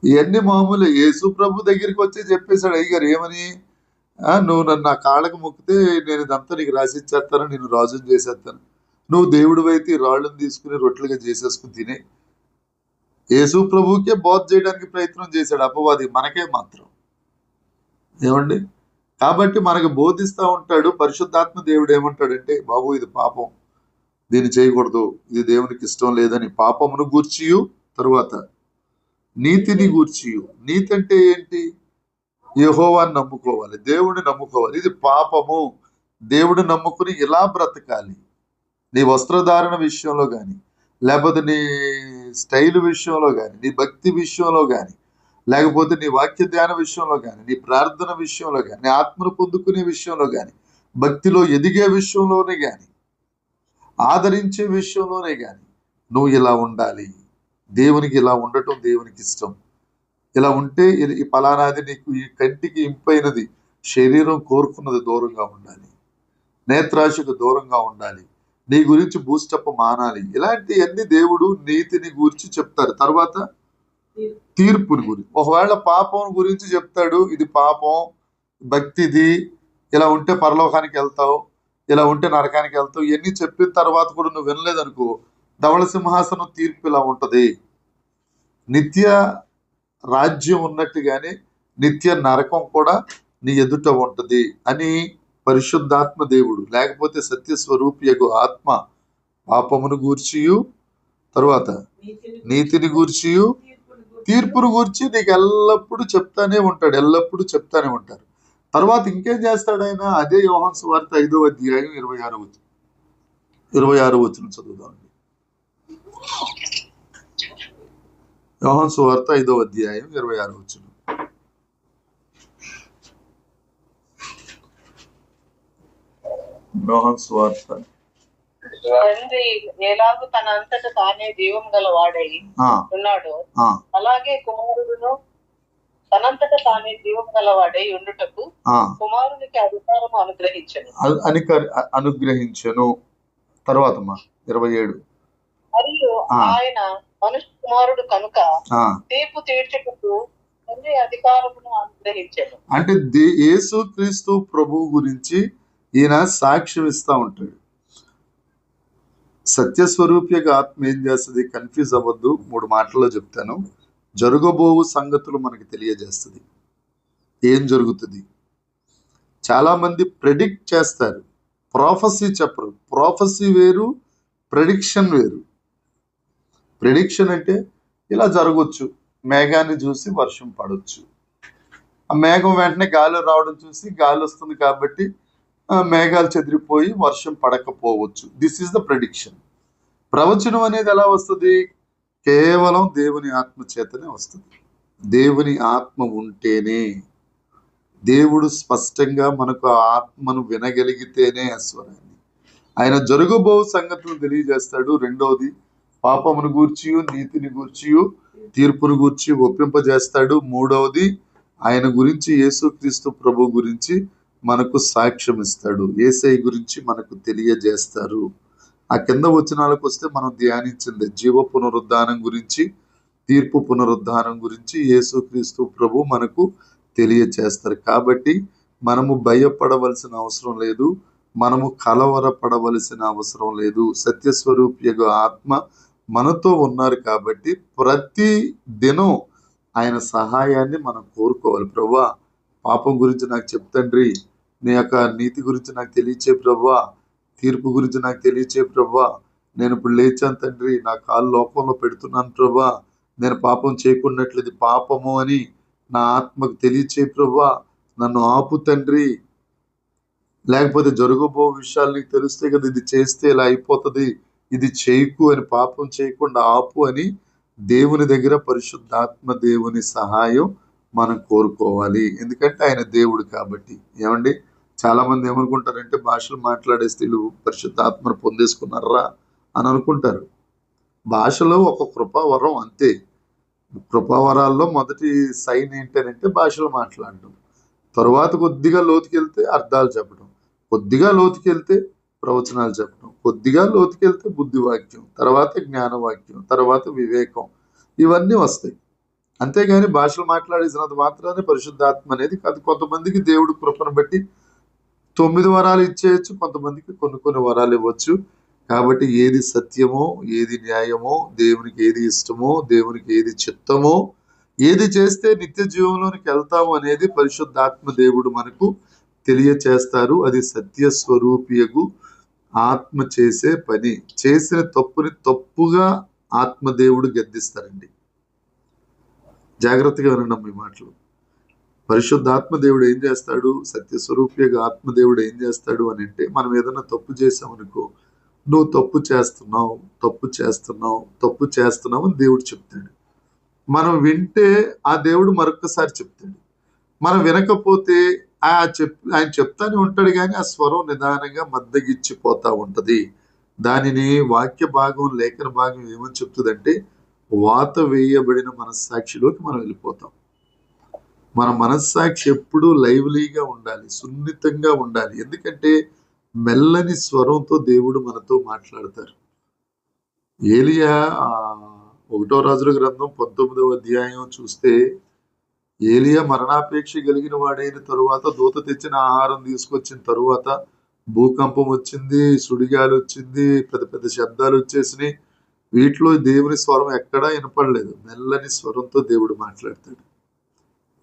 ఇవన్నీ మామూలు. యేసు ప్రభు దగ్గరికి వచ్చి చెప్పేశాడు అయ్యగారు ఏమని, నువ్వు నన్ను నా కాళ్ళకు మొక్కితే నేను ఇదంతా నీకు రాసిచ్చేస్తాను, నేను రాజుని చేసేస్తాను, నువ్వు దేవుడు అయితే రాళ్ళను తీసుకుని రొట్టెలుగా చేసేసుకుని తినే. యేసు ప్రభుకే బోధ చేయడానికి ప్రయత్నం చేశాడు అపవాది, మనకే మాత్రం ఏమండి. కాబట్టి మనకు బోధిస్తూ ఉంటాడు. పరిశుద్ధాత్మ దేవుడు ఏమంటాడంటే, బాబు ఇది పాపం, దీన్ని చేయకూడదు, ఇది దేవునికి ఇష్టం లేదని పాపమును గూర్చియు, తరువాత నీతిని గూర్చియు. నీతి అంటే ఏంటి? యెహోవాని నమ్ముకోవాలి, దేవుడిని నమ్ముకోవాలి. ఇది పాపము. దేవుడిని నమ్ముకుని ఇలా బ్రతకాలి. నీ వస్త్రధారణ విషయంలో కానీ, లేకపోతే నీ స్టైల్ విషయంలో కానీ, నీ భక్తి విషయంలో కానీ, లేకపోతే నీ వాక్య ధ్యాన విషయంలో కానీ, నీ ప్రార్థన విషయంలో కానీ, నీ ఆత్మను పొందుకునే విషయంలో కానీ, భక్తిలో ఎదిగే విషయంలోనే కానీ, ఆదరించే విషయంలోనే కానీ నువ్వు ఇలా ఉండాలి. దేవునికి ఇలా ఉండటం దేవునికి ఇష్టం. ఇలా ఉంటే ఈ ఫలానాది నీకు ఈ కంటికి ఇంపైనది, శరీరం కోరుకున్నది దూరంగా ఉండాలి, నేత్రాశకు దూరంగా ఉండాలి, నీ గురించి బూస్టప్ మానాలి. ఇలాంటివన్నీ దేవుడు నీతిని గురించి చెప్తారు. తర్వాత తీర్పుని గురించి, ఒకవేళ పాపం గురించి చెప్తాడు, ఇది పాపం, భక్తిది, ఇలా ఉంటే పరలోకానికి వెళ్తావు, ఇలా ఉంటే నరకానికి వెళ్తావు. ఇవన్నీ చెప్పిన తర్వాత కూడా నువ్వు వినలేదనుకో, ధవళ సింహాసనం తీర్పు ఇలా ఉంటది. నిత్య రాజ్యం ఉన్నట్టుగానే నిత్య నరకం కూడా నీ ఎదుట ఉంటది అని పరిశుద్ధాత్మ దేవుడు, లేకపోతే సత్యస్వరూపియగు ఆత్మ పాపమును గూర్చియు, తరువాత నీతిని గూర్చియు, తీర్పును గూర్చి నీకు ఎల్లప్పుడూ చెప్తానే ఉంటాడు, ఎల్లప్పుడూ చెప్తానే ఉంటారు. తర్వాత ఇంకేం చేస్తాడు ఆయన? అదే యోహాను సువార్త 5వ అధ్యాయం 26వ వచనం చదువుదామండి. యోహాను సువార్త 5వ అధ్యాయం 26వ వచనం. యోహాను సువార్త తండ్రి ఎలాగూ తన అంతట తానే జీవం గల వాడై ఉన్నాడు, అలాగే కుమారుడును తనంతట తానే జీవం గలవాడై ఉండుటకు కుమారునికి అధికారం అనుగ్రహించను. తర్వాత 27 మరియు ఆయన మనుష్య కుమారుడు కనుక తీర్పు తీర్చుటకు తండ్రి అధికారమును అనుగ్రహించను. అంటే యేసుక్రీస్తు ప్రభువు గురించి ఈయన సాక్ష్యం ఇస్తా ఉంటాడు. సత్యస్వరూపిక ఆత్మ ఏం చేస్తుంది? కన్ఫ్యూజ్ అవ్వద్దు, 3 మాటల్లో చెప్తాను. జరగబోవు సంగతులు మనకి తెలియజేస్తుంది. ఏం జరుగుతుంది? చాలా మంది ప్రెడిక్ట్ చేస్తారు, ప్రాఫెసీ చెప్పరు. ప్రాఫెసీ వేరు, ప్రెడిక్షన్ వేరు. ప్రెడిక్షన్ అంటే ఇలా జరగవచ్చు, మేఘాన్ని చూసి వర్షం పడవచ్చు. ఆ మేఘం వెంటనే గాలి రావడం చూసి గాలి వస్తుంది కాబట్టి మేఘాలు చెదిరిపోయి వర్షం పడకపోవచ్చు. This is the prediction. ప్రవచనం అనేది ఎలా వస్తుంది? కేవలం దేవుని ఆత్మ చేతనే వస్తుంది. దేవుని ఆత్మ ఉంటేనే, దేవుడు స్పష్టంగా మనకు ఆ ఆత్మను వినగలిగితేనే స్వరాన్ని ఆయన జరగబో సంగతులు తెలియజేస్తాడు. రెండవది పాపమును గూర్చి, నీతిని గూర్చి, తీర్పును గూర్చి ఒప్పింపజేస్తాడు. మూడవది ఆయన గురించి, యేసుక్రీస్తు ప్రభు గురించి మనకు సాక్ష్యం ఇస్తాడు. యేసయ్య గురించి మనకు తెలియజేస్తారు. ఆ కింద వచనాలకు వస్తే మనం ధ్యానించింది జీవ పునరుద్ధానం గురించి, తీర్పు పునరుద్ధానం గురించి యేసుక్రీస్తు ప్రభు మనకు తెలియజేస్తారు. కాబట్టి మనము భయపడవలసిన అవసరం లేదు, మనము కలవరపడవలసిన అవసరం లేదు. సత్యస్వరూపియగు ఆత్మ మనతో ఉన్నారు కాబట్టి ప్రతి దినం ఆయన సహాయాన్ని మనం కోరుకోవాలి. ప్రభువా, పాపం గురించి నాకు చెప్తండ్రి, నీ యొక్క నీతి గురించి నాకు తెలియచే ప్రభువా, తీర్పు గురించి నాకు తెలియచే ప్రభువా, నేను ఇప్పుడు లేచాను తండ్రి, నా కాళ్ళు లోకంలో పెడుతున్నాను ప్రభువా, నేను పాపం చేయకున్నట్లేదు పాపము అని నా ఆత్మకు తెలియచే ప్రభువా, నన్ను ఆపు తండ్రి. లేకపోతే జరగబో విషయాలు నీకు తెలిస్తే కదా, ఇది చేస్తే ఇలా అయిపోతుంది, ఇది చేయకు అని, పాపం చేయకుండా ఆపు అని దేవుని దగ్గర పరిశుద్ధాత్మ దేవుని సహాయం మనం కోరుకోవాలి. ఎందుకంటే ఆయన దేవుడు కాబట్టి. ఏమండి, చాలా మంది ఏమనుకుంటారంటే భాషలు మాట్లాడేస్తే వీళ్ళు పరిశుద్ధాత్మను పొందేసుకున్నారా అని అనుకుంటారు. భాషలో ఒక కృపావరం అంతే. కృపావరాల్లో మొదటి సైన్ ఏంటంటే భాషలు మాట్లాడడం, తరువాత కొద్దిగా లోతుకెళ్తే అర్థాలు చెప్పడం, కొద్దిగా లోతుకెళ్తే ప్రవచనాలు చెప్పడం, కొద్దిగా లోతుకెళ్తే బుద్ధివాక్యం, తర్వాత జ్ఞానవాక్యం, తర్వాత వివేకం, ఇవన్నీ వస్తాయి. అంతేగాని భాషలు మాట్లాడేసినంత మాత్రాన్ని పరిశుద్ధాత్మ అనేది కాదు. కొంతమందికి దేవుడు కృపను బట్టి 9 వరాలు ఇచ్చేయచ్చు, కొంతమందికి కొన్ని వరాలు ఇవ్వచ్చు. కాబట్టి ఏది సత్యమో, ఏది న్యాయమో, దేవునికి ఏది ఇష్టమో, దేవునికి ఏది చిత్తమో, ఏది చేస్తే నిత్య జీవంలోనికి వెళ్తాము అనేది పరిశుద్ధాత్మ దేవుడు మనకు తెలియచేస్తారు. అది సత్యస్వరూపియగు ఆత్మ చేసే పని. చేసిన తప్పుని తప్పుగా ఆత్మదేవుడు గద్దిస్తారండి. జాగ్రత్తగా వినండి మీ మాటలు. పరిశుద్ధాత్మ దేవుడు ఏం చేస్తాడు? సత్యస్వరూపియగా ఆత్మదేవుడు ఏం చేస్తాడు అని అంటే, మనం ఏదైనా తప్పు చేసామనుకో, నువ్వు తప్పు చేస్తున్నావు, తప్పు చేస్తున్నావు, తప్పు చేస్తున్నావు అని దేవుడు చెప్తాడు. మనం వింటే ఆ దేవుడు మరొకసారి చెప్తాడు. మనం వినకపోతే ఆయన చెప్తానే ఉంటాడు, కానీ ఆ స్వరం నిదానంగా మద్దగిచ్చిపోతా ఉంటది. దానిని వాక్య భాగం, లేఖన భాగం ఏమని చెప్తుందంటే, వాత వేయబడిన మనస్సాక్షిలోకి మనం వెళ్ళిపోతాం. మన మనస్సాక్షి ఎప్పుడూ లైవ్లీగా ఉండాలి, సున్నితంగా ఉండాలి. ఎందుకంటే మెల్లని స్వరంతో దేవుడు మనతో మాట్లాడతారు. ఏలియా 1వ రాజుల గ్రంథం 19వ అధ్యాయం చూస్తే, ఏలియా మరణాపేక్ష కలిగిన వాడైన తరువాత, దూత తెచ్చిన ఆహారం తీసుకొచ్చిన తరువాత భూకంపం వచ్చింది, సుడిగాలు వచ్చింది, పెద్ద పెద్ద శబ్దాలు వచ్చేసినాయి. వీటిలో దేవుని స్వరం ఎక్కడా వినపడలేదు. మెల్లని స్వరంతో దేవుడు మాట్లాడతాడు.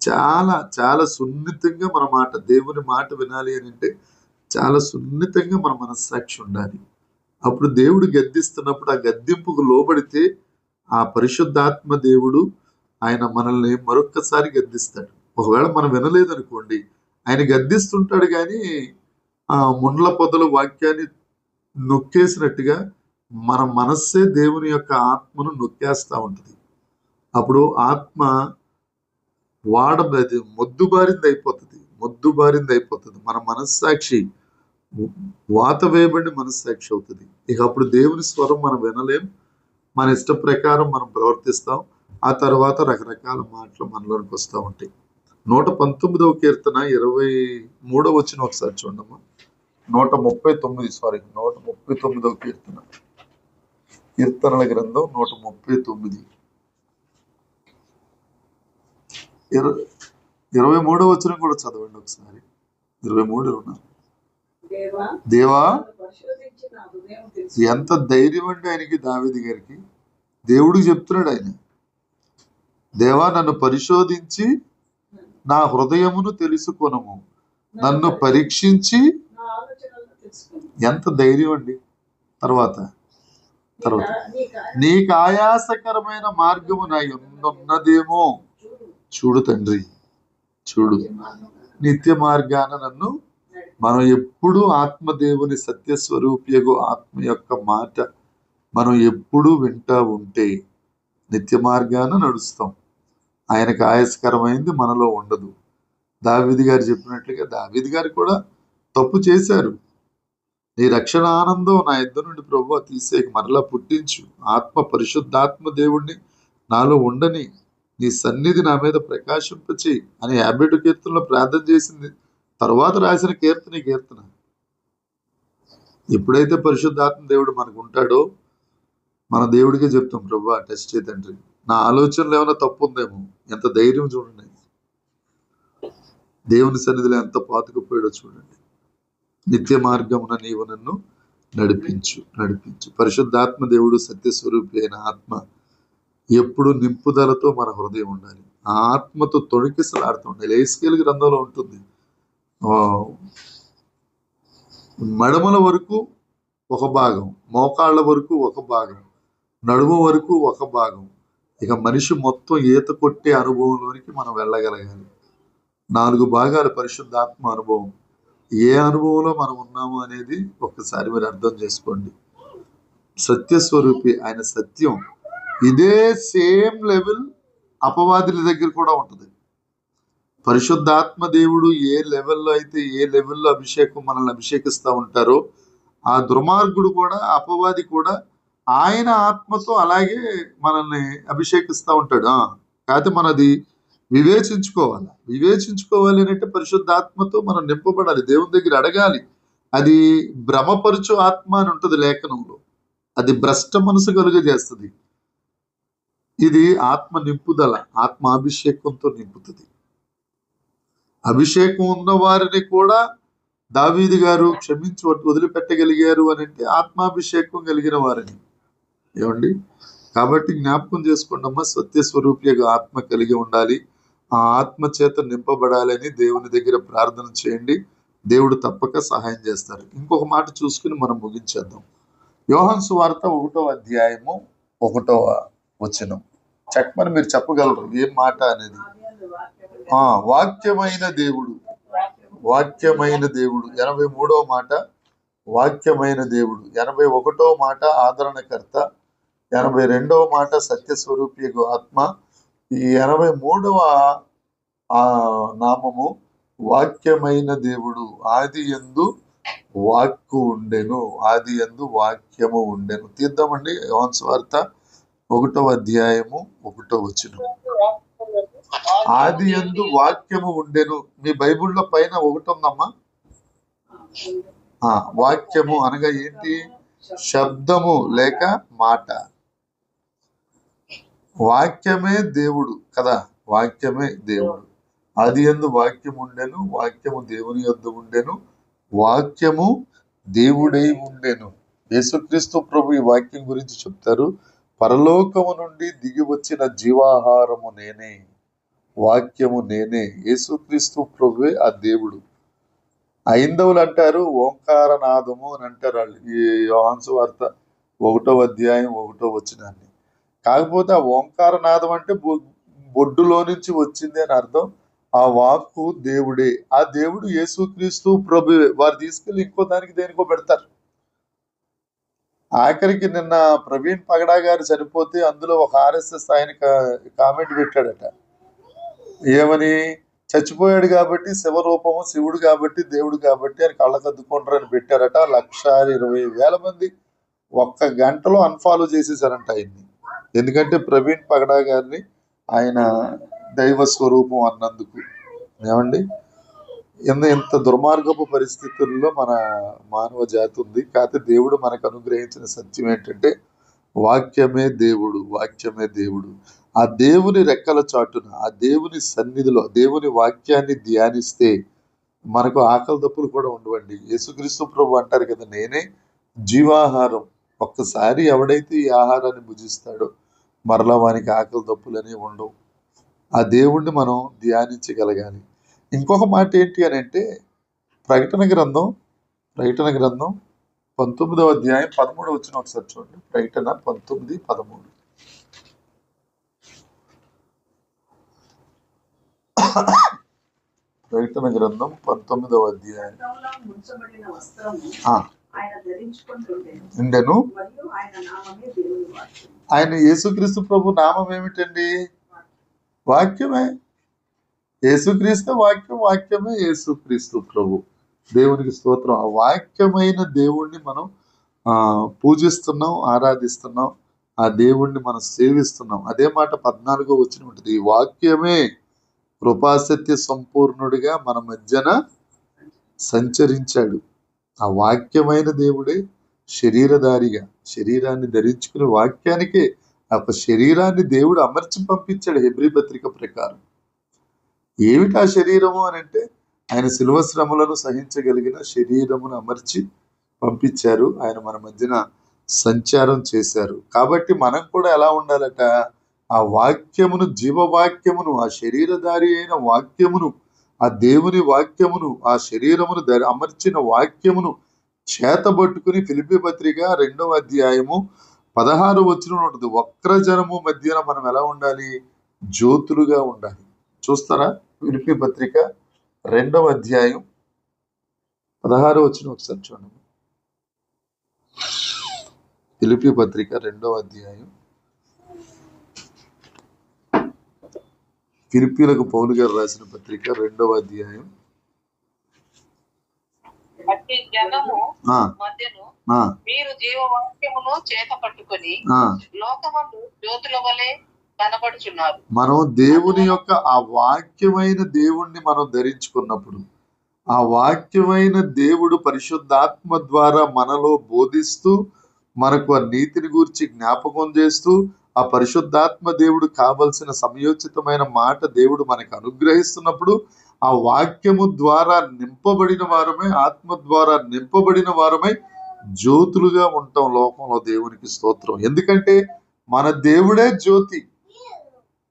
చాలా చాలా సున్నితంగా మన మాట, దేవుని మాట వినాలి అని అంటే చాలా సున్నితంగా మన మనస్సాక్షి ఉండాలి. అప్పుడు దేవుడు గద్దిస్తున్నప్పుడు ఆ గద్దింపుకు లోబడితే ఆ పరిశుద్ధాత్మ దేవుడు ఆయన మనల్ని మరొక్కసారి గద్దిస్తాడు. ఒకవేళ మనం వినలేదనుకోండి, ఆయన గద్దిస్తుంటాడు, కానీ ముండ్ల పొదలు వాక్యాన్ని నొక్కేసినట్టుగా మన మనస్సే దేవుని యొక్క ఆత్మను నొక్కేస్తూ ఉంటుంది. అప్పుడు ఆత్మ మొద్దుబారింది అయిపోతుంది. మన మనస్సాక్షి వాత వేయబడిన మనస్సాక్షి అవుతుంది. ఇక అప్పుడు దేవుని స్వరం మనం వినలేం, మన ఇష్ట ప్రకారం మనం ప్రవర్తిస్తాం. ఆ తర్వాత రకరకాల మాటలు మనలోనికి వస్తూ ఉంటాయి. 119వ కీర్తన 23వ వచనం ఒకసారి చూడమ్మా. 139వ కీర్తన, కీర్తనల గ్రంథం 139 23వ వచనం కూడా చదవండి ఒకసారి. 23 దేవా, ఎంత ధైర్యం అండి ఆయనకి, దావీదు గారికి. దేవుడికి చెప్తున్నాడు ఆయన, దేవా నన్ను పరిశోధించి నా హృదయమును తెలుసుకొనము, నన్ను పరీక్షించి. ఎంత ధైర్యం అండి. తర్వాత నీకు ఆయాసకరమైన మార్గము నా ఉన్నదేమో చూడు తండ్రి, చూడు నిత్య మార్గాన నన్ను. మనం ఎప్పుడు ఆత్మదేవుని సత్యస్వరూపియగు ఆత్మ యొక్క మాట మనం ఎప్పుడు వింటా ఉంటే నిత్య మార్గాన నడుస్తాం. ఆయనకు ఆయాసకరమైంది మనలో ఉండదు. దావీదు గారు చెప్పినట్లుగా దావీదు గారు కూడా తప్పు చేశారు. నీ రక్షణ ఆనందం నా ఇద్దరు నుండి ప్రభువా తీసేక మరలా పుట్టించు, ఆత్మ పరిశుద్ధాత్మ దేవుణ్ణి నాలో ఉండని, నీ సన్నిధి నా మీద ప్రకాశింపచి అని 52 కీర్తనలో ప్రార్థన చేసింది. తర్వాత రాసిన కీర్తన. ఎప్పుడైతే పరిశుద్ధాత్మ దేవుడు మనకు ఉంటాడో మన దేవుడికే చెప్తాం, ప్రభువా టెస్ట్ చేయి తండ్రి, నా ఆలోచనలు ఏమైనా తప్పు ఉందేమో. ఎంత ధైర్యం చూడండి, దేవుని సన్నిధిలో ఎంత పాతుకుపోయాడో చూడండి. నిత్య మార్గమున నీవు నన్ను నడిపించు. పరిశుద్ధాత్మ దేవుడు సత్యస్వరూపి అయిన ఆత్మ ఎప్పుడు నింపుదలతో మన హృదయం ఉండాలి. ఆ ఆత్మతో తొణికిసలాడుతూ ఉండాలి. ఎహెజ్కేలు గ్రంథంలో ఉంటుంది, మడమల వరకు ఒక భాగం, మోకాళ్ళ వరకు ఒక భాగం, నడుము వరకు ఒక భాగం. ఇక మనిషి మొత్తం ఈత కొట్టే అనుభవంలోనికి మనం వెళ్ళగలగాలి. 4 భాగాలు పరిశుద్ధాత్మ అనుభవం. ఏ అనుభవంలో మనం ఉన్నాము అనేది ఒక్కసారి మీరు అర్థం చేసుకోండి. సత్యస్వరూపి ఆయన సత్యం. ఇదే సేమ్ లెవెల్ అపవాదుల దగ్గర కూడా ఉంటుంది. పరిశుద్ధాత్మ దేవుడు ఏ లెవెల్లో అయితే ఏ లెవెల్లో అభిషేకం మనల్ని అభిషేకిస్తూ ఉంటారో ఆ దుర్మార్గుడు కూడా, అపవాది కూడా ఆయన ఆత్మతో అలాగే మనల్ని అభిషేకిస్తూ ఉంటాడు. కాకపోతే మనది వివేచించుకోవాలి అంటే పరిశుద్ధాత్మతో మనం నింపబడాలి, దేవుని దగ్గర అడగాలి. అది భ్రమపరుచు ఆత్మ అని ఉంటుంది లేఖనంలో, అది భ్రష్ట మనసు కలుగజేస్తుంది. ఇది ఆత్మ నింపుదల, ఆత్మాభిషేకంతో నింపుతుంది. అభిషేకం ఉన్న వారిని కూడా దావీదు గారు క్షమించి వదిలిపెట్టగలిగారు అని అంటే ఆత్మాభిషేకం కలిగిన వారిని. ఏమండి, కాబట్టి జ్ఞాపకం చేసుకోండమ్మా, సత్యస్వరూపిగా ఆత్మ కలిగి ఉండాలి. ఆ ఆత్మ చేత నింపబడాలని దేవుని దగ్గర ప్రార్థన చేయండి. దేవుడు తప్పక సహాయం చేస్తారు. ఇంకొక మాట చూసుకుని మనం ముగించేద్దాం. యోహాను సువార్త 1వ అధ్యాయము 1వ వచనం చెక్కమని మీరు చెప్పగలరు ఏం మాట అనేది. వాక్యమైన దేవుడు 83వ మాట వాక్యమైన దేవుడు, 81వ మాట ఆదరణకర్త, 82వ మాట సత్యస్వరూపియగు ఆత్మ, ఈ 83వ నామము వాక్యమైన దేవుడు. ఆది యందు వాక్కు ఉండెను, ఆది యందు వాక్యము ఉండెను. తీద్దామండి యోహాను సువార్త 1వ అధ్యాయము 1వ వచనం. ఆది యందు వాక్యము ఉండెను. మీ బైబిల్లో పైన 1 ఉందమ్మా. వాక్యము అనగా ఏంటి? శబ్దము లేక మాట. వాక్యమే దేవుడు కదా, వాక్యమే దేవుడు. ఆది యందు వాక్యము ఉండెను, వాక్యము దేవుని యొద్ద ఉండెను, వాక్యము దేవుడై ఉండెను. యేసుక్రీస్తు ప్రభు ఈ వాక్యం గురించి చెప్తారు, పరలోకము నుండి దిగి వచ్చిన జీవాహారము నేనే, వాక్యము నేనే. యేసుక్రీస్తు ప్రభువే ఆ దేవుడు. ఐందవులు అంటారు ఓంకారనాదము అని అంటారు వాళ్ళు ఈ యోహాను సువార్త 1వ అధ్యాయం 1వ వచనాన్ని. కాకపోతే ఆ ఓంకారనాదం అంటే బొడ్డులో నుంచి వచ్చింది అని అర్థం. ఆ వాక్కు దేవుడే, ఆ దేవుడు యేసుక్రీస్తు ప్రభువే. వారు తీసుకెళ్ళి ఇంకో దానికి దేనికో పెడతారు. ఆఖరికి నిన్న ప్రవీణ్ పగడా గారు చనిపోతే అందులో ఒక RSS ఆయన కామెంట్ పెట్టాడట. ఏమని? చచ్చిపోయాడు కాబట్టి శివరూపము, శివుడు కాబట్టి దేవుడు కాబట్టి అని కళ్ళకద్దుకుంటారని పెట్టారట. 1,20,000 మంది ఒక్క గంటలో అన్ఫాలో చేసేసారంట ఆయన్ని. ఎందుకంటే ప్రవీణ్ పగడా గారిని ఆయన దైవ స్వరూపం అన్నందుకు. ఏమండి, ఇంత దుర్మార్గపు పరిస్థితుల్లో మన మానవ జాతి ఉంది. కాకపోతే దేవుడు మనకు అనుగ్రహించిన సత్యం ఏంటంటే వాక్యమే దేవుడు, వాక్యమే దేవుడు. ఆ దేవుని రెక్కల చాటున, ఆ దేవుని సన్నిధిలో దేవుని వాక్యాన్ని ధ్యానిస్తే మనకు ఆకలి దప్పులు కూడా ఉండవండి. యేసుక్రీస్తు ప్రభు అంటారు కదా, నేనే జీవాహారం. ఒక్కసారి ఎవడైతే ఈ ఆహారాన్ని భుజిస్తాడో మరలా వానికి ఆకలి దప్పులనే ఉండవు. ఆ దేవుణ్ణి మనం ధ్యానించగలగాలి. ఇంకొక మాట ఏంటి అని అంటే ప్రకటన గ్రంథం 19వ అధ్యాయం 13 వచ్చిన ఒకసారి చూడండి. ప్రకటన 19:13. ప్రకటన గ్రంథం 19వ అధ్యాయం. ఉండెను. ఆయన యేసుక్రీస్తు ప్రభు నామం ఏమిటండి? వాక్యమే. యేసుక్రీస్తు వాక్యం, వాక్యమే యేసుక్రీస్తు ప్రభు. దేవునికి స్తోత్రం. ఆ వాక్యమైన దేవుణ్ణి మనం పూజిస్తున్నాం, ఆరాధిస్తున్నాం. ఆ దేవుణ్ణి మనం సేవిస్తున్నాం. అదే మాట 14వ వచనం ఉంటుంది. ఈ వాక్యమే కృపాసత్య సంపూర్ణుడిగా మన మధ్యన సంచరించాడు. ఆ వాక్యమైన దేవుడే శరీరధారిగా శరీరాన్ని ధరించుకుని వాక్యానికే ఆ శరీరాన్ని దేవుడు అమర్చి పంపించాడు. హెబ్రీ పత్రిక ప్రకారం ఏమిటి ఆ శరీరము అని అంటే ఆయన శిలువ శ్రమలను సహించగలిగిన శరీరమును అమర్చి పంపించారు. ఆయన మన మధ్యన సంచారం చేశారు. కాబట్టి మనం కూడా ఎలా ఉండాలట? ఆ వాక్యమును, జీవవాక్యమును, ఆ శరీరధారి అయిన వాక్యమును, ఆ దేవుని వాక్యమును, ఆ శరీరమును అమర్చిన వాక్యమును చేతబట్టుకుని ఫిలిప్పీ పత్రిక 2వ అధ్యాయము 16వ వచనం ఉంటుంది. వక్రజనము మధ్యన మనం ఎలా ఉండాలి? జ్యోతులుగా ఉండాలి. చూస్తారా? ఫిలిప్పీ పత్రిక 2వ అధ్యాయం 16వ వచనం ఒకసారి చూడండి. ఫిలిప్పీ పత్రిక 2వ అధ్యాయం. ఫిలిప్పీలకు పౌలు గారు రాసిన పత్రిక 2వ అధ్యాయం. మీరు జీవవాక్యమును చేత పట్టుకొని లోకమందు జ్యోతుల వలె కనబడుచున్నారు. మనం దేవుని యొక్క ఆ వాక్యమైన దేవుణ్ణి మనం ధరించుకున్నప్పుడు, ఆ వాక్యమైన దేవుడు పరిశుద్ధాత్మ ద్వారా మనలో బోధిస్తూ మనకు ఆ నీతిని గురించి జ్ఞాపకం చేస్తూ ఆ పరిశుద్ధాత్మ దేవుడు కావలసిన సమయోచితమైన మాట దేవుడు మనకు అనుగ్రహిస్తున్నప్పుడు ఆ వాక్యము ద్వారా నింపబడిన వారమై, ఆత్మ ద్వారా నింపబడిన వారమై జ్యోతులుగా ఉంటాం లోకంలో. దేవునికి స్తోత్రం. ఎందుకంటే మన దేవుడే జ్యోతి.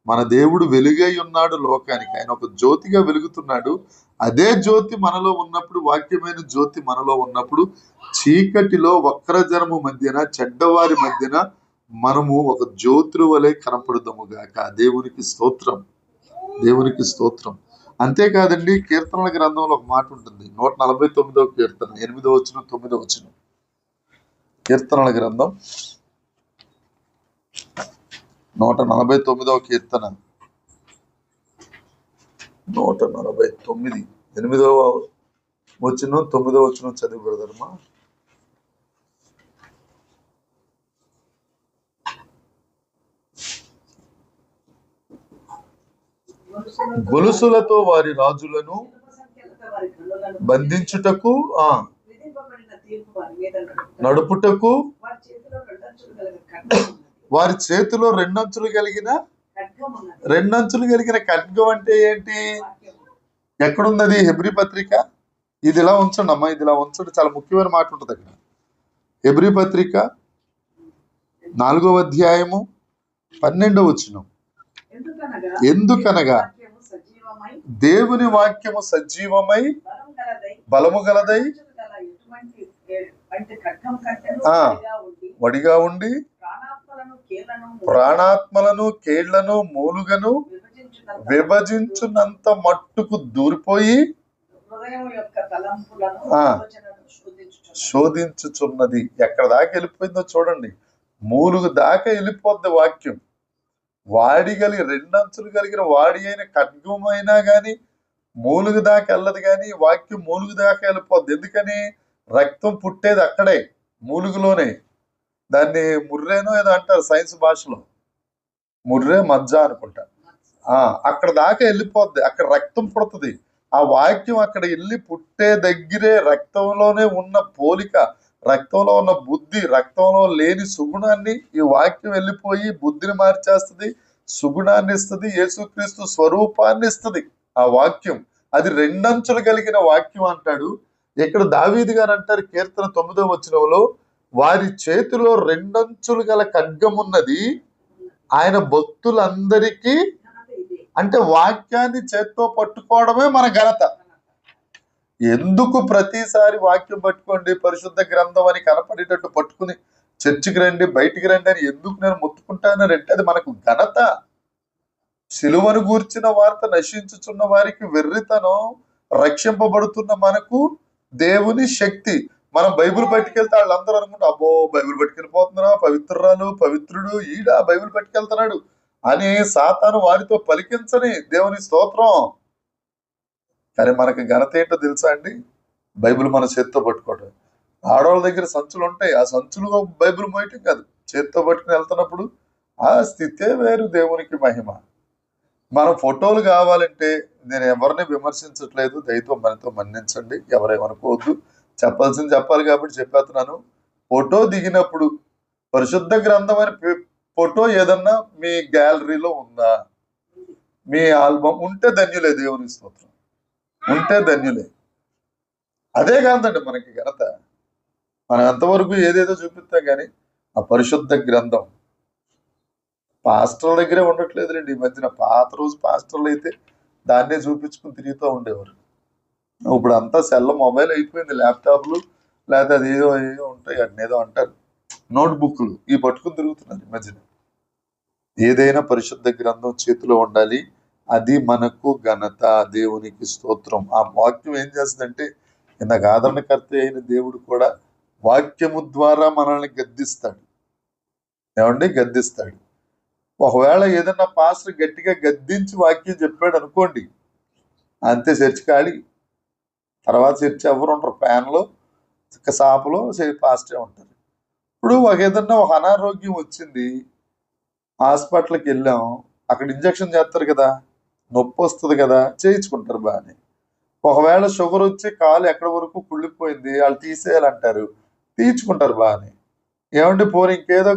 మన దేవుడు వెలుగై ఉన్నాడు లోకానికి. ఆయన ఒక జ్యోతిగా వెలుగుతున్నాడు. అదే జ్యోతి మనలో ఉన్నప్పుడు, వాక్యమైన జ్యోతి మనలో ఉన్నప్పుడు చీకటిలో వక్రజనము మధ్యన, చెడ్డవారి మధ్యన మనము ఒక జ్యోతుల వలె కనపడదాము గాక. దేవునికి స్తోత్రం, దేవునికి స్తోత్రం. అంతేకాదండి, కీర్తనల గ్రంథంలో ఒక మాట ఉంటుంది. 149వ కీర్తన 8వ వచనం 9వ వచనం. కీర్తనల గ్రంథం 149వ కీర్తన 149 8వ వచనం 9వ వచనం చదివి పెడదామా? గొలుసులతో వారి రాజులను బంధించుటకు, నడుపుటకు వారి చేతిలో రెండంచులు కలిగిన ఖడ్గం అంటే ఏంటి? ఎక్కడున్నది? హెబ్రీ పత్రిక. ఇది ఇలా ఉంచండి అమ్మా, ఇది ఇలా ఉంచండి. చాలా ముఖ్యమైన మాట ఉంటుంది అక్కడ. హెబ్రీ పత్రిక 4వ అధ్యాయము 12వ వచనం. ఎందుకనగా దేవుని వాక్యము సజీవమై బలము గలదై వడిగా ఉండి ప్రాణాత్మలను కేళ్లను మూలుగను విభజించునంత మట్టుకు దూరిపోయి శోధించుచున్నది. ఎక్కడ దాకా వెళ్ళిపోయిందో చూడండి. మూలుగు దాకా వెళ్ళిపోద్ది వాక్యం. వాడి కలిగి రెండంచులు కలిగిన వాడి అయిన ఖడ్గమైనా గాని, మూలుగు దాకా వెళ్ళదు, కానీ వాక్యం మూలుగు దాకా వెళ్ళిపోద్ది. ఎందుకని? రక్తం పుట్టేది అక్కడే, మూలుగులోనే. దాన్ని ముర్రేనో ఏదో అంటారు సైన్స్ భాషలో, ముర్రే మజ్జ అనుకుంటా. అక్కడ దాకా వెళ్ళిపోద్ది, అక్కడ రక్తం పుడుతుంది. ఆ వాక్యం అక్కడ వెళ్ళి పుట్టే దగ్గరే రక్తంలోనే ఉన్న పోలిక, రక్తంలో ఉన్న బుద్ధి, రక్తంలో లేని సుగుణాన్ని ఈ వాక్యం వెళ్ళిపోయి బుద్ధిని మార్చేస్తుంది, సుగుణాన్ని ఇస్తుంది, యేసుక్రీస్తు స్వరూపాన్ని ఇస్తుంది ఆ వాక్యం. అది రెండంచులు కలిగిన వాక్యం అంటాడు. ఇక్కడ దావీదు గారు అంటారు కీర్తన 9వ వచనంలో, వారి చేతిలో రెండంచులు గల ఖడ్గమున్నది, ఆయన భక్తులందరికీ. అంటే వాక్యాన్ని చేత్తో పట్టుకోవడమే మన ఘనత. ఎందుకు ప్రతిసారి వాక్యం పట్టుకోండి, పరిశుద్ధ గ్రంథం అని కనపడేటట్టు పట్టుకుని చర్చికి రండి, బయటికి రండి అని ఎందుకు నేను మొత్తుకుంటానంటే అది మనకు ఘనత. సిలువను గూర్చిన వార్త నశించుచున్న వారికి వెర్రితనం, రక్షింపబడుతున్న మనకు దేవుని శక్తి. మనం బైబిల్ పట్టుకెళ్తే వాళ్ళందరూ అనుకుంటా, అబ్బో బైబిల్ పట్టుకెళ్ళిపోతున్నారా, పవిత్రురాలు పవిత్రుడు ఈడ బైబిల్ పట్టుకెళ్తున్నాడు అని సాతాను వారితో పలికించని దేవుని స్తోత్రం. కానీ మనకి ఘనత ఏంటో తెలుసా అండి? బైబిల్ మన చేత్తో పట్టుకోవడం. ఆడవాళ్ళ దగ్గర సంచులు ఉంటాయి, ఆ సంచులు బైబిల్ మోయటం కాదు, చేత్తో పట్టుకుని వెళ్తున్నప్పుడు ఆ స్థితే వేరు, దేవునికి మహిమ. మన ఫోటోలు కావాలంటే, నేను ఎవరిని విమర్శించట్లేదు, దయతో మనతో మన్నించండి, ఎవరేమనుకోవద్దు, చెప్పాల్సింది చెప్పాలి కాబట్టి చెప్పేస్తున్నాను. ఫోటో దిగినప్పుడు పరిశుద్ధ గ్రంథం అని ఫోటో ఏదన్నా మీ గ్యాలరీలో ఉందా, మీ ఆల్బమ్ ఉంటే ధన్యులే, దేవుని స్తోత్రం, ఉంటే ధన్యులే. అదే కాదండి మనకి ఘనత. మనం ఎంతవరకు ఏదేదో చూపిస్తాం, కానీ ఆ పరిశుద్ధ గ్రంథం పాస్టర్ల దగ్గరే ఉండట్లేదులేండి ఈ మధ్యన. పాత రోజు పాస్టర్లు అయితే దాన్నే చూపించుకుని తిరుగుతూ ఉండేవారు. ఇప్పుడు అంతా సెల్ మొబైల్ అయిపోయింది, ల్యాప్టాప్లు, లేకపోతే అది ఏదో ఏదో ఉంటాయి, అన్నేదో అంటారు, నోట్బుక్లు, ఈ పట్టుకుని తిరుగుతున్నారు ఈ మధ్యన. ఏదైనా పరిశుద్ధ గ్రంథం చేతిలో ఉండాలి, అది మనకు ఘనత, దేవునికి స్తోత్రం. ఆ వాక్యం ఏం చేస్తుందంటే, ఇందాక ఆదరణకర్త అయిన దేవుడు కూడా వాక్యము ద్వారా మనల్ని గద్దిస్తాడు. ఏమండి? గద్దిస్తాడు. ఒకవేళ ఏదన్నా పాస్టర్ గట్టిగా గద్దించి వాక్యం చెప్పాడు అనుకోండి, అంతే, చర్చ్ ఖాళీ. తర్వాత చర్చ్ ఎవరు ఉంటారు? ప్యాన్లో సాపలో పాస్టరే ఉంటారు. ఇప్పుడు ఏదన్నా ఒక అనారోగ్యం వచ్చింది, హాస్పిటల్కి వెళ్ళాం, అక్కడ ఇంజక్షన్ చేస్తారు కదా, నొప్పి వస్తుంది కదా, చేయించుకుంటారు బాగానే. ఒకవేళ షుగర్ వచ్చి కాలు ఎక్కడి వరకు కుళ్ళిపోయింది, వాళ్ళు తీసేయాలంటారు, తీయించుకుంటారు బాగానే. ఏమండి? పోనీ ఇంకేదో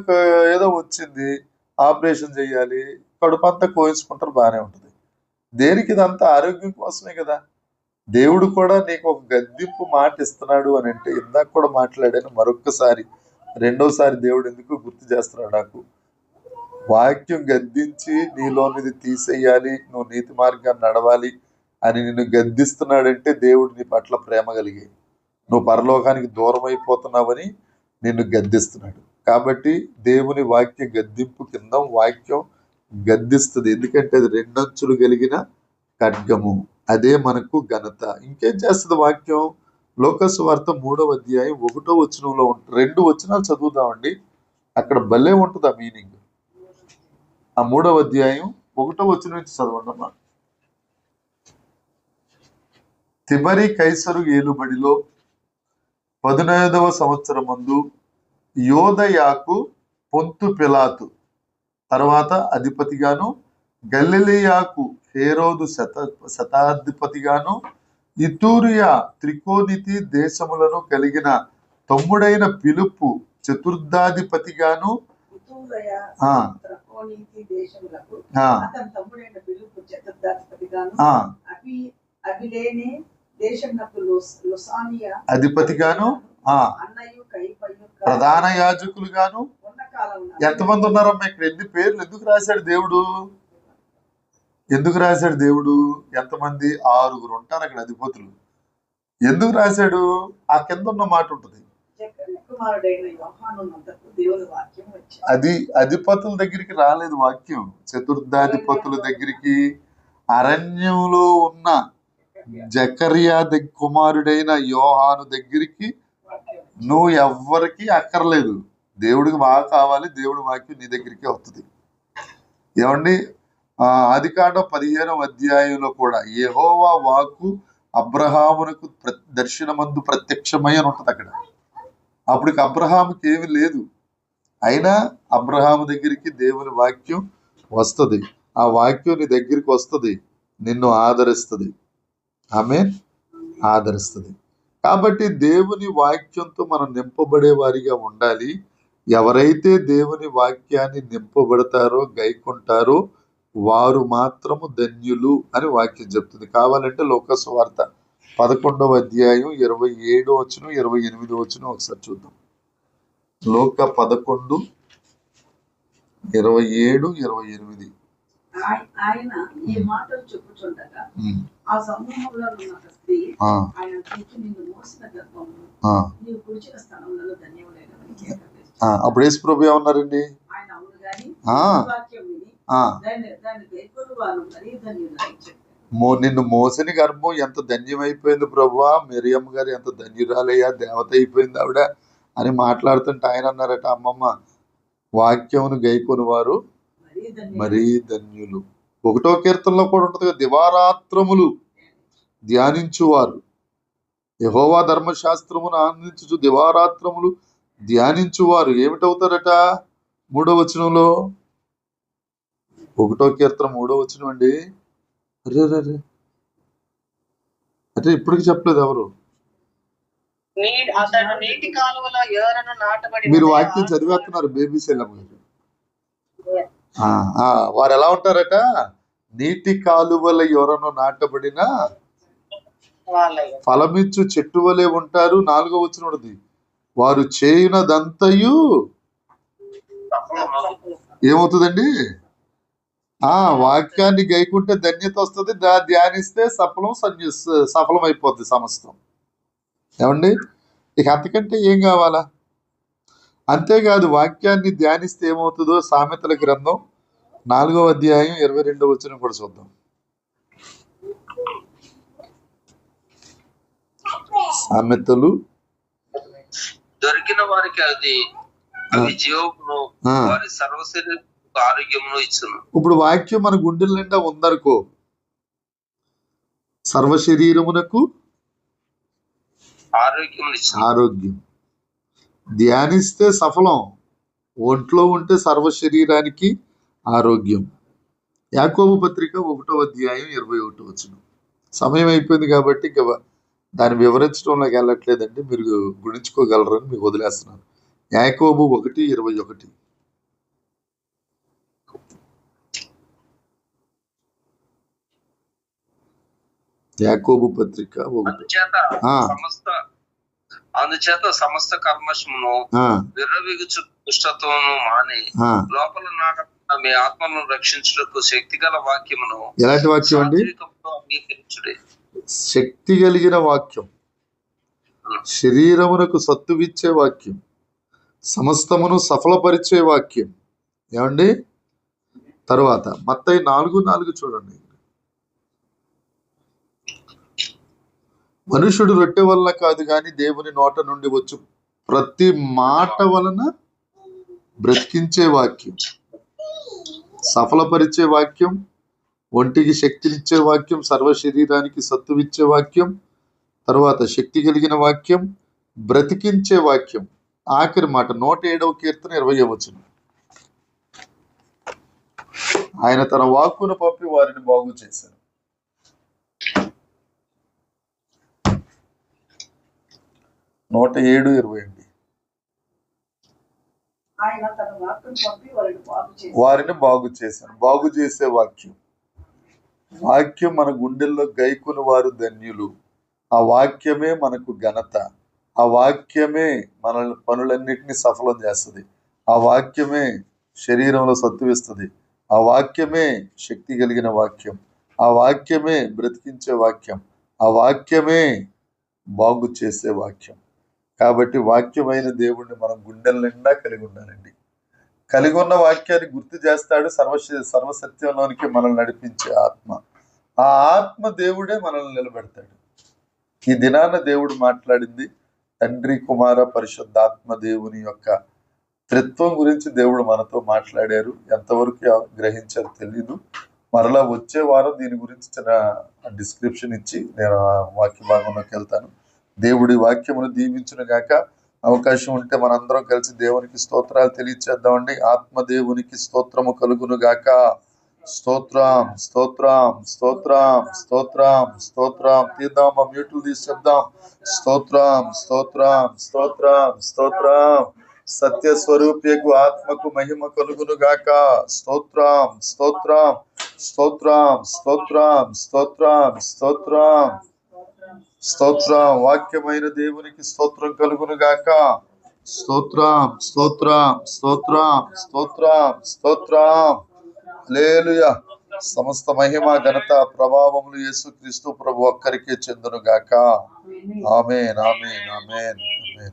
ఏదో వచ్చింది, ఆపరేషన్ చేయాలి, కడుపు అంతా కోయించుకుంటారు, బాగానే ఉంటుంది. దేనికి? ఇదంతా ఆరోగ్యం కోసమే కదా. దేవుడు కూడా నీకు ఒక గద్దింపు మాట ఇస్తున్నాడు అని అంటే, ఇందాక కూడా మాట్లాడాను, మరొక్కసారి రెండోసారి దేవుడు ఎందుకు గుర్తు చేస్తున్నాడు నాకు, వాక్యం గద్దించి నీలోనిది తీసేయాలి, నువ్వు నీతి మార్గాన్ని నడవాలి అని నిన్ను గద్దిస్తున్నాడంటే దేవుడు నీ పట్ల ప్రేమ కలిగి, నువ్వు పరలోకానికి దూరం అయిపోతున్నావని నిన్ను గద్దిస్తున్నాడు. కాబట్టి దేవుని వాక్య గద్దింపు కింద వాక్యం గద్దిస్తుంది, ఎందుకంటే అది రెండంచులు కలిగిన ఖడ్గము, అదే మనకు ఘనత. ఇంకేం చేస్తుంది వాక్యం? లోకాసు వార్త 3వ అధ్యాయం 1వ వచనంలో 2 వచనాలు చదువుదామండి, అక్కడ భలే ఉంటుంది ఆ మీనింగ్. ఆ 3వ అధ్యాయం 1వ వచనం నుంచి చదవండమ్మా. తిబరి కైసరు ఏలుబడిలో 15వ సంవత్సరం మందు యోదయాకు పొంతు పిలాతు తర్వాత అధిపతిగాను, గలిలయాకు హేరోదు శతాధిపతిగాను, ఇతూరియా త్రికోనితి దేశములను కలిగిన తమ్ముడైన పిలుపు చతుర్థాధిపతిగాను, అధిపతిగాను, ప్రధాన యాజకులుగాను. ఎంతమంది ఉన్నారమ్మా ఇక్కడ? ఎన్ని పేర్లు ఎందుకు రాశాడు దేవుడు? ఎందుకు రాశాడు దేవుడు? ఎంతమంది? 6 ఉంటారు అక్కడ అధిపతులు. ఎందుకు రాశాడు? ఆ కింద ఉన్న మాట ఉంటుంది, అది అధిపతుల దగ్గరికి రాలేదు వాక్యం, చతుర్థాధిపతుల దగ్గరికి, అరణ్యంలో ఉన్న జకర్యా కుమారుడైన యోహాను దగ్గరికి. నువ్వు ఎవ్వరికి అక్కర్లేదు, దేవుడికి బాగా కావాలి, దేవుడి వాక్యం నీ దగ్గరికి వస్తుంది. ఏమండి? ఆదికాండం 15వ అధ్యాయంలో కూడా యెహోవా వాక్కు అబ్రహామునకు దర్శనమందు ప్రత్యక్షమై అని ఉంటుంది అక్కడ. అప్పటికి అబ్రహాముకి ఏమి లేదు, అయినా అబ్రహాము దగ్గరికి దేవుని వాక్యం వస్తుంది. ఆ వాక్యం నీ దగ్గరికి వస్తుంది, నిన్ను ఆదరిస్తుంది. ఆమేన్, ఆదరిస్తుంది. కాబట్టి దేవుని వాక్యంతో మనం నింపబడే వారిగా ఉండాలి. ఎవరైతే దేవుని వాక్యాన్ని నింపబడతారో, గైకుంటారో వారు మాత్రము ధన్యులు అని వాక్యం చెప్తుంది. కావాలంటే లోక సువార్త 11వ అధ్యాయం 27వ వచనం 28వ వచనం ఒకసారి చూద్దాం. లోక 11, 27, 28. ఆయన ఈ మాటలు చెప్పుచుండగా ఆ సమూహంలో ఉన్న ఒక స్త్రీ ఆయన చూచి నిన్ను మోసిన గర్భమును నీవు పుడిచిన స్థలంలో ధన్యములైనవని కేకవేసి. అప్పుడు యేసు ప్రభు ఏమన్నారండి? ఆయన అవును గాని వాక్యం విని దాన్ని గైకొను వారు మరీ ధన్యులని చెప్పారు. నిన్ను మోసని గర్భం ఎంత ధన్యమైపోయింది ప్రభువా, మిరియమ్మ గారు ఎంత ధన్యురాలయ్యా, దేవత అయిపోయింది ఆవిడ అని మాట్లాడుతుంటే ఆయన అన్నారట, అమ్మమ్మ వాక్యమును గైకొని వారు మరీ ధన్యులు. 1వ కీర్తనలో కూడా ఉంటుంది కదా, దివారాత్రములు ధ్యానించువారు యెహోవా ధర్మశాస్త్రమును ఆనందించు దివారాత్రములు ధ్యానించువారు ఏమిటవుతారట? 3వ వచనంలో, 1వ కీర్తన 3వ వచనం అండి. అరే అంటే ఇప్పటికి చెప్పలేదు ఎవరు. మీరు వాక్యం చదివేస్తున్నారు బేబీ సెల్లమ్మ గారు. వారు ఎలా ఉంటారట? నీటి కాలువల ఎవరనో నాటబడిన ఫలమిచ్చు చెట్టు వలె ఉంటారు. 4వ వచనం ఉన్నది, వారు చేయునదంతయు ఏమవుతుందండి? వాక్యాన్ని గైకుంటే ధన్యత వస్తుంది, ధ్యానిస్తే సఫలం అయిపోద్ది సమస్తం. ఏమండి, ఇక అంతకంటే ఏం కావాలా? అంతేకాదు వాక్యాన్ని ధ్యానిస్తే ఏమవుతుందో సామెతల గ్రంథం 4వ అధ్యాయం 22వ వచనం కూడా చూద్దాం. సామెతలు దొరికిన వారికి అది జీవమును వారి సర్వశరీర ఆరోగ్యమును ఇచ్చును. ఇప్పుడు వాక్యం మన గుండెల నిండా ఉందనుకో, సర్వ శరీరమునకు ఆరోగ్యం. ధ్యానిస్తే సఫలం, ఒంట్లో ఉంటే సర్వ శరీరానికి ఆరోగ్యం. యాకోబు పత్రిక 1వ అధ్యాయం 21వ వచనం. సమయం అయిపోయింది కాబట్టి ఇంకా దాన్ని వివరించడంలోకి వెళ్ళట్లేదండి, మీరు గుణించుకోగలరని మీకు వదిలేస్తున్నాను. యాకోబు 1:21. యాకోబు పత్రిక 1. అందుచేత సమస్త కల్మషమును విర్రవీగుచు దుష్టత్వమును మాని లోపల నాటబడిన మీ ఆత్మను రక్షించుటకు శక్తిగల వాక్యమును. ఎలాంటి వాక్యం అండి? అంగీకరించుడే. శక్తి కలిగిన వాక్యం, శరీరమునకు సత్తువిచ్చే వాక్యం, సమస్తమును సఫలపరిచే వాక్యం. ఏమండి? తరువాత మత్తయి 4:4 చూడండి. మనుషుడు రొట్టె వలన కాదు కానీ దేవుని నోట నుండి వచ్చు ప్రతి మాట వలన బ్రతికించే వాక్యం, సఫలపరిచే వాక్యం, ఒంటికి శక్తినిచ్చే వాక్యం, సర్వ శరీరానికి సత్తువిచ్చే వాక్యం, తర్వాత శక్తి కలిగిన వాక్యం, బ్రతికించే వాక్యం. ఆఖరి మాట 107వ కీర్తన 20వ వచనం. ఆయన తన వాక్కును పంపి వారిని బాగు చేశారు. 107:20 అండి. వారిని బాగు చేశారు. బాగు చేసే వాక్యం. వాక్యం మన గుండెల్లో గైకుని వారు ధన్యులు. ఆ వాక్యమే మనకు ఘనత. ఆ వాక్యమే మన పనులన్నిటినీ సఫలం చేస్తుంది. ఆ వాక్యమే శరీరంలో సత్తువిస్తుంది. ఆ వాక్యమే శక్తి కలిగిన వాక్యం. ఆ వాక్యమే బ్రతికించే వాక్యం. ఆ వాక్యమే బాగు చేసే వాక్యం. కాబట్టి వాక్యమైన దేవుణ్ణి మనం గుండెల నిండా కలిగి ఉండాలండి. కలిగి ఉన్న వాక్యాన్ని గుర్తు చేస్తాడు. సర్వసత్యంలోనికి మనల్ని నడిపించే ఆత్మ. ఆ ఆత్మ దేవుడే మనల్ని నిలబెడతాడు. ఈ దినాన దేవుడు మాట్లాడింది తండ్రి, కుమార, పరిశుద్ధాత్మ దేవుని యొక్క త్రిత్వం గురించి దేవుడు మనతో మాట్లాడారు. ఎంతవరకు గ్రహించారో తెలీదు. మరలా వచ్చే వారం దీని గురించి చిన్న డిస్క్రిప్షన్ ఇచ్చి నేను ఆ వాక్య భాగంలోకి వెళ్తాను. దేవుడి వాక్యమును దీవించును గాక. అవకాశం ఉంటే మనందరం కలిసి దేవునికి స్తోత్రాలు తెలియచేద్దామండి. ఆత్మదేవునికి స్తోత్రము కలుగును గాక. స్తోత్రం స్తోత్రం స్తోత్రం స్తోత్రం స్తోత్రం. తీద్దాం, మా మ్యూట్లు తీసి చెప్దాం. స్తోత్రం స్తోత్రం స్తోత్రం స్తోత్రం. సత్య స్వరూపియకు ఆత్మకు మహిమ కలుగును గాక. స్తోత్రం స్తోత్రం స్తోత్రం స్తోత్రం స్తోత్రం స్తోత్రం స్తోత్రం. వాక్యమైన దేవునికి స్తోత్రం కలుగును గాక. స్తోత్రం స్తోత్రం స్తోత్రం స్తోత్రం స్తోత్రం. హల్లెలూయా. సమస్త మహిమ ఘనత ప్రభావములు యేసుక్రీస్తు ప్రభు ఒక్కరికే చెందును గాక. ఆమేన్ ఆమేన్ ఆమేన్ ఆమేన్.